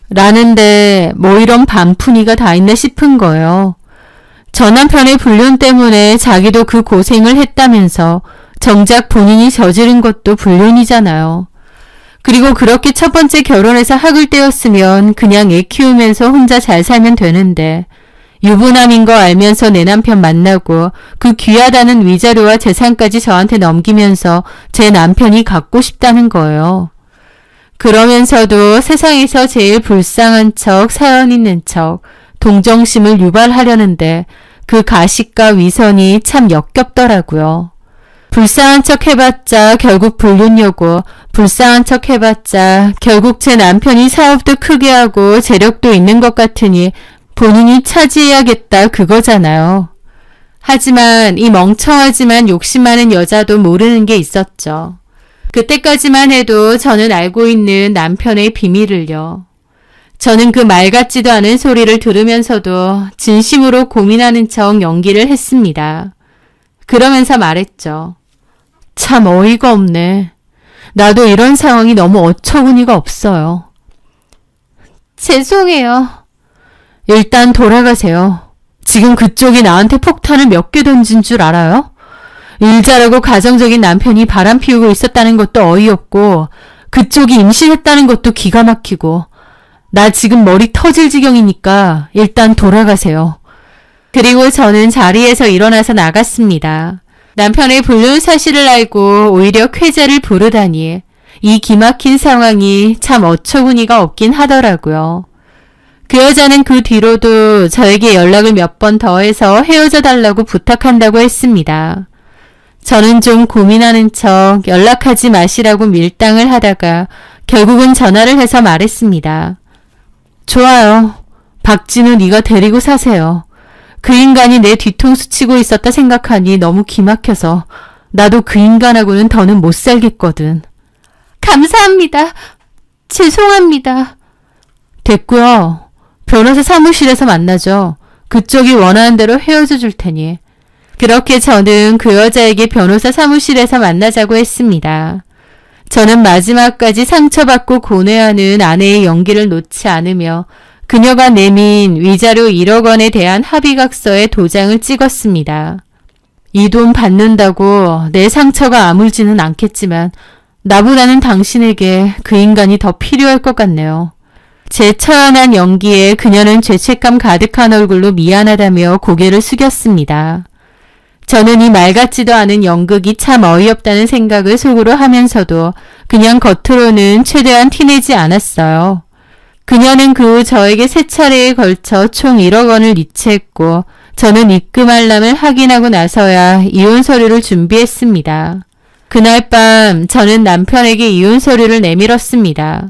라는데 뭐 이런 반푼이가 다 있나 싶은 거예요. 전 남편의 불륜 때문에 자기도 그 고생을 했다면서 정작 본인이 저지른 것도 불륜이잖아요. 그리고 그렇게 첫 번째 결혼해서 학을 떼었으면 그냥 애 키우면서 혼자 잘 살면 되는데 유부남인 거 알면서 내 남편 만나고 그 귀하다는 위자료와 재산까지 저한테 넘기면서 제 남편이 갖고 싶다는 거예요. 그러면서도 세상에서 제일 불쌍한 척, 사연 있는 척, 동정심을 유발하려는데 그 가식과 위선이 참 역겹더라고요. 불쌍한 척 해봤자 결국 불륜녀고 불쌍한 척 해봤자 결국 제 남편이 사업도 크게 하고 재력도 있는 것 같으니 본인이 차지해야겠다 그거잖아요. 하지만 이 멍청하지만 욕심 많은 여자도 모르는 게 있었죠. 그때까지만 해도 저는 알고 있는 남편의 비밀을요. 저는 그 말 같지도 않은 소리를 들으면서도 진심으로 고민하는 척 연기를 했습니다. 그러면서 말했죠. 참 어이가 없네. 나도 이런 상황이 너무 어처구니가 없어요. 죄송해요. 일단 돌아가세요. 지금 그쪽이 나한테 폭탄을 몇 개 던진 줄 알아요? 일 잘하고 가정적인 남편이 바람 피우고 있었다는 것도 어이없고 그쪽이 임신했다는 것도 기가 막히고 나 지금 머리 터질 지경이니까 일단 돌아가세요. 그리고 저는 자리에서 일어나서 나갔습니다. 남편의 불륜 사실을 알고 오히려 쾌재를 부르다니 이 기막힌 상황이 참 어처구니가 없긴 하더라고요. 그 여자는 그 뒤로도 저에게 연락을 몇 번 더 해서 헤어져 달라고 부탁한다고 했습니다. 저는 좀 고민하는 척 연락하지 마시라고 밀당을 하다가 결국은 전화를 해서 말했습니다. 좋아요. 박진우 네가 데리고 사세요. 그 인간이 내 뒤통수 치고 있었다 생각하니 너무 기막혀서 나도 그 인간하고는 더는 못 살겠거든. 감사합니다. 죄송합니다. 됐고요. 변호사 사무실에서 만나죠. 그쪽이 원하는 대로 헤어져 줄 테니. 그렇게 저는 그 여자에게 변호사 사무실에서 만나자고 했습니다. 저는 마지막까지 상처받고 고뇌하는 아내의 연기를 놓지 않으며 그녀가 내민 위자료 1억 원에 대한 합의각서에 도장을 찍었습니다. 이 돈 받는다고 내 상처가 아물지는 않겠지만 나보다는 당신에게 그 인간이 더 필요할 것 같네요. 제 처연한 연기에 그녀는 죄책감 가득한 얼굴로 미안하다며 고개를 숙였습니다. 저는 이 말 같지도 않은 연극이 참 어이없다는 생각을 속으로 하면서도 그냥 겉으로는 최대한 티내지 않았어요. 그녀는 그 후 저에게 3차례에 걸쳐 총 1억 원을 이체했고 저는 입금 알람을 확인하고 나서야 이혼 서류를 준비했습니다. 그날 밤 저는 남편에게 이혼 서류를 내밀었습니다.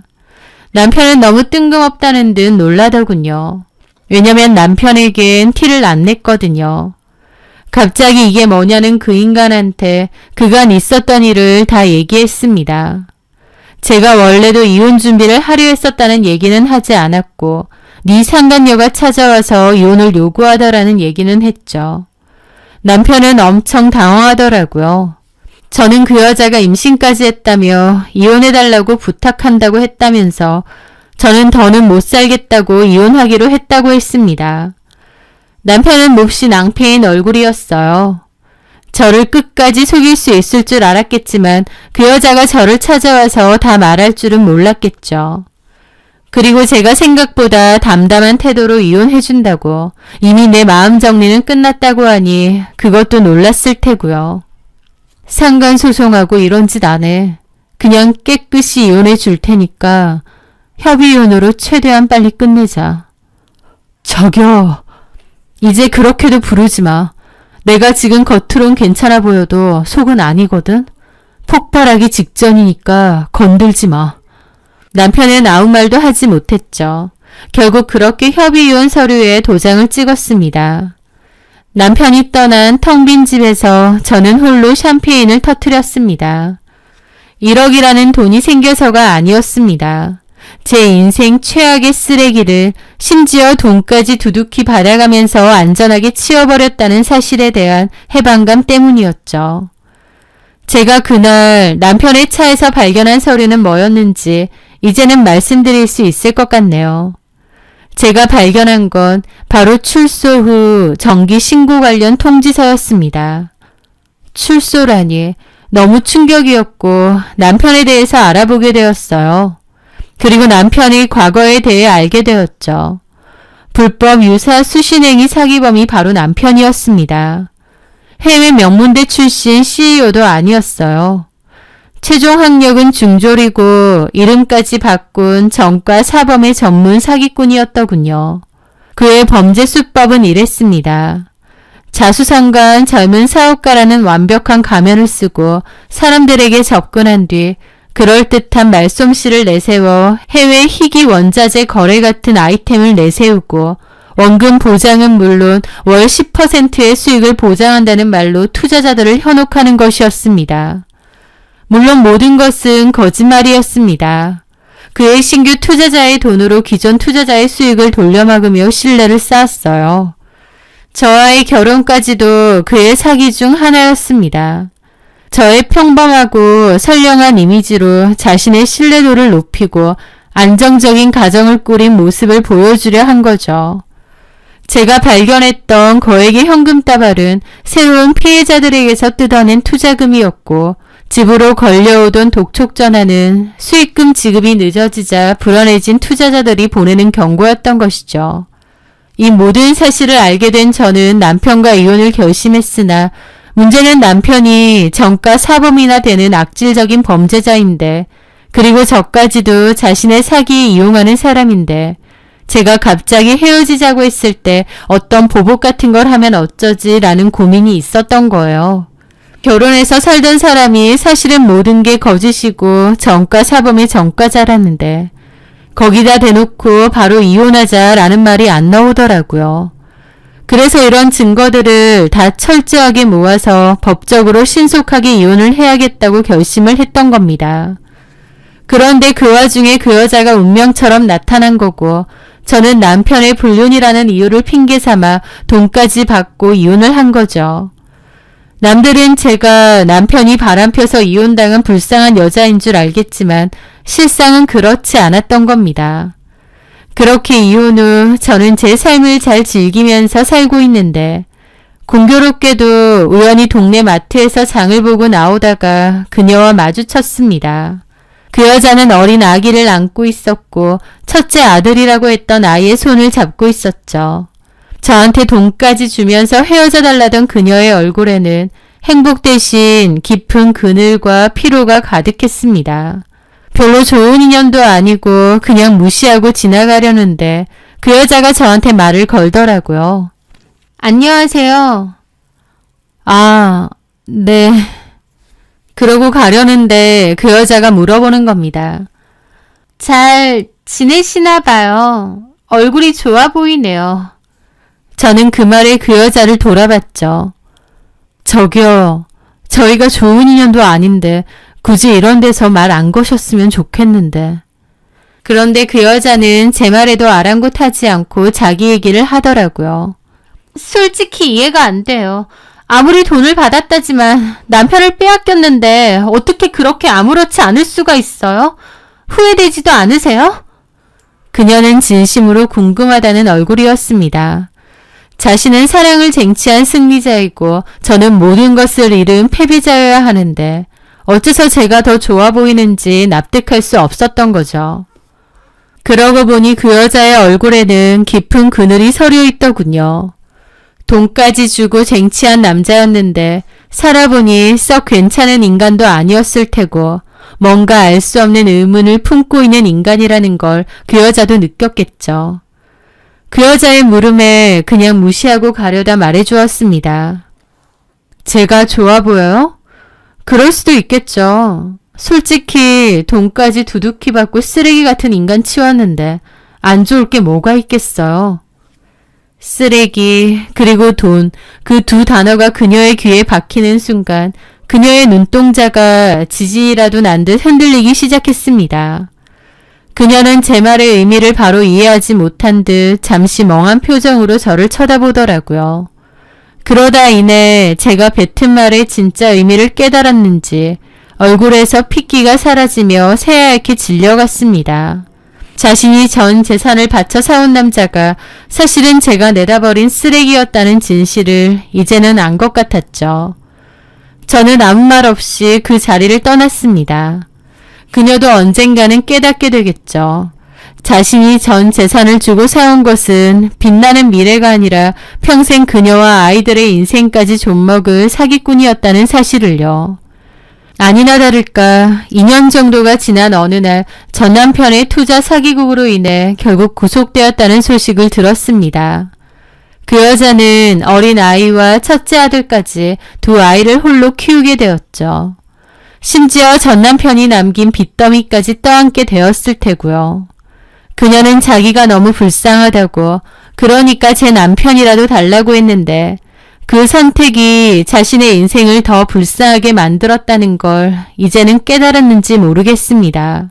남편은 너무 뜬금없다는 듯 놀라더군요. 왜냐면 남편에겐 티를 안 냈거든요. 갑자기 이게 뭐냐는 그 인간한테 그간 있었던 일을 다 얘기했습니다. 제가 원래도 이혼 준비를 하려 했었다는 얘기는 하지 않았고 네 상간녀가 찾아와서 이혼을 요구하더라는 얘기는 했죠. 남편은 엄청 당황하더라고요. 저는 그 여자가 임신까지 했다며 이혼해달라고 부탁한다고 했다면서 저는 더는 못 살겠다고 이혼하기로 했다고 했습니다. 남편은 몹시 낭패인 얼굴이었어요. 저를 끝까지 속일 수 있을 줄 알았겠지만 그 여자가 저를 찾아와서 다 말할 줄은 몰랐겠죠. 그리고 제가 생각보다 담담한 태도로 이혼해준다고 이미 내 마음 정리는 끝났다고 하니 그것도 놀랐을 테고요. 상간 소송하고 이런 짓 안 해. 그냥 깨끗이 이혼해 줄 테니까 협의이혼으로 최대한 빨리 끝내자. 저기요. 이제 그렇게도 부르지 마. 내가 지금 겉으론 괜찮아 보여도 속은 아니거든. 폭발하기 직전이니까 건들지 마. 남편은 아무 말도 하지 못했죠. 결국 그렇게 협의이혼 서류에 도장을 찍었습니다. 남편이 떠난 텅 빈 집에서 저는 홀로 샴페인을 터뜨렸습니다. 1억이라는 돈이 생겨서가 아니었습니다. 제 인생 최악의 쓰레기를 심지어 돈까지 두둑히 받아가면서 안전하게 치워버렸다는 사실에 대한 해방감 때문이었죠. 제가 그날 남편의 차에서 발견한 서류는 뭐였는지 이제는 말씀드릴 수 있을 것 같네요. 제가 발견한 건 바로 출소 후 정기 신고 관련 통지서였습니다. 출소라니 너무 충격이었고 남편에 대해서 알아보게 되었어요. 그리고 남편의 과거에 대해 알게 되었죠. 불법 유사 수신행위 사기범이 바로 남편이었습니다. 해외 명문대 출신 CEO도 아니었어요. 최종 학력은 중졸이고 이름까지 바꾼 정과 사범의 전문 사기꾼이었더군요. 그의 범죄 수법은 이랬습니다. 자수성가한 젊은 사업가라는 완벽한 가면을 쓰고 사람들에게 접근한 뒤 그럴듯한 말솜씨를 내세워 해외 희귀 원자재 거래 같은 아이템을 내세우고 원금 보장은 물론 월 10%의 수익을 보장한다는 말로 투자자들을 현혹하는 것이었습니다. 물론 모든 것은 거짓말이었습니다. 그의 신규 투자자의 돈으로 기존 투자자의 수익을 돌려막으며 신뢰를 쌓았어요. 저와의 결혼까지도 그의 사기 중 하나였습니다. 저의 평범하고 선량한 이미지로 자신의 신뢰도를 높이고 안정적인 가정을 꾸린 모습을 보여주려 한 거죠. 제가 발견했던 거액의 현금 따발은 새로운 피해자들에게서 뜯어낸 투자금이었고 집으로 걸려오던 독촉 전화는 수익금 지급이 늦어지자 불안해진 투자자들이 보내는 경고였던 것이죠. 이 모든 사실을 알게 된 저는 남편과 이혼을 결심했으나 문제는 남편이 정가 사범이나 되는 악질적인 범죄자인데 그리고 저까지도 자신의 사기에 이용하는 사람인데 제가 갑자기 헤어지자고 했을 때 어떤 보복 같은 걸 하면 어쩌지 라는 고민이 있었던 거예요. 결혼해서 살던 사람이 사실은 모든 게 거짓이고 정가 사범의 정가자라는데 거기다 대놓고 바로 이혼하자라는 말이 안 나오더라고요. 그래서 이런 증거들을 다 철저하게 모아서 법적으로 신속하게 이혼을 해야겠다고 결심을 했던 겁니다. 그런데 그 와중에 그 여자가 운명처럼 나타난 거고 저는 남편의 불륜이라는 이유를 핑계 삼아 돈까지 받고 이혼을 한 거죠. 남들은 제가 남편이 바람펴서 이혼당한 불쌍한 여자인 줄 알겠지만 실상은 그렇지 않았던 겁니다. 그렇게 이혼 후 저는 제 삶을 잘 즐기면서 살고 있는데 공교롭게도 우연히 동네 마트에서 장을 보고 나오다가 그녀와 마주쳤습니다. 그 여자는 어린 아기를 안고 있었고 첫째 아들이라고 했던 아이의 손을 잡고 있었죠. 저한테 돈까지 주면서 헤어져 달라던 그녀의 얼굴에는 행복 대신 깊은 그늘과 피로가 가득했습니다. 별로 좋은 인연도 아니고 그냥 무시하고 지나가려는데 그 여자가 저한테 말을 걸더라고요. 안녕하세요. 아, 네. 그러고 가려는데 그 여자가 물어보는 겁니다. 잘 지내시나 봐요. 얼굴이 좋아 보이네요. 저는 그 말에 그 여자를 돌아봤죠. 저기요, 저희가 좋은 인연도 아닌데 굳이 이런 데서 말 안 거셨으면 좋겠는데. 그런데 그 여자는 제 말에도 아랑곳하지 않고 자기 얘기를 하더라고요. 솔직히 이해가 안 돼요. 아무리 돈을 받았다지만 남편을 빼앗겼는데 어떻게 그렇게 아무렇지 않을 수가 있어요? 후회되지도 않으세요? 그녀는 진심으로 궁금하다는 얼굴이었습니다. 자신은 사랑을 쟁취한 승리자이고 저는 모든 것을 잃은 패배자여야 하는데 어째서 제가 더 좋아 보이는지 납득할 수 없었던 거죠. 그러고 보니 그 여자의 얼굴에는 깊은 그늘이 서려 있더군요. 돈까지 주고 쟁취한 남자였는데 살아보니 썩 괜찮은 인간도 아니었을 테고 뭔가 알 수 없는 의문을 품고 있는 인간이라는 걸 그 여자도 느꼈겠죠. 그 여자의 물음에 그냥 무시하고 가려다 말해주었습니다. 제가 좋아 보여요? 그럴 수도 있겠죠. 솔직히 돈까지 두둑히 받고 쓰레기 같은 인간 치웠는데 안 좋을 게 뭐가 있겠어요. 쓰레기 그리고 돈, 그 두 단어가 그녀의 귀에 박히는 순간 그녀의 눈동자가 지지라도 난 듯 흔들리기 시작했습니다. 그녀는 제 말의 의미를 바로 이해하지 못한 듯 잠시 멍한 표정으로 저를 쳐다보더라고요. 그러다 이내 제가 뱉은 말의 진짜 의미를 깨달았는지 얼굴에서 핏기가 사라지며 새하얗게 질려갔습니다. 자신이 전 재산을 바쳐 사온 남자가 사실은 제가 내다버린 쓰레기였다는 진실을 이제는 안 것 같았죠. 저는 아무 말 없이 그 자리를 떠났습니다. 그녀도 언젠가는 깨닫게 되겠죠. 자신이 전 재산을 주고 사온 것은 빛나는 미래가 아니라 평생 그녀와 아이들의 인생까지 좀먹을 사기꾼이었다는 사실을요. 아니나 다를까 2년 정도가 지난 어느 날 전 남편의 투자 사기극으로 인해 결국 구속되었다는 소식을 들었습니다. 그 여자는 어린 아이와 첫째 아들까지 두 아이를 홀로 키우게 되었죠. 심지어 전 남편이 남긴 빚더미까지 떠안게 되었을 테고요. 그녀는 자기가 너무 불쌍하다고 그러니까 제 남편이라도 달라고 했는데 그 선택이 자신의 인생을 더 불쌍하게 만들었다는 걸 이제는 깨달았는지 모르겠습니다.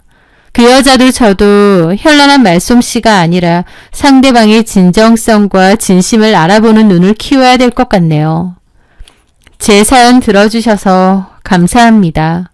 그 여자도 저도 현란한 말솜씨가 아니라 상대방의 진정성과 진심을 알아보는 눈을 키워야 될 것 같네요. 제 사연 들어주셔서 감사합니다.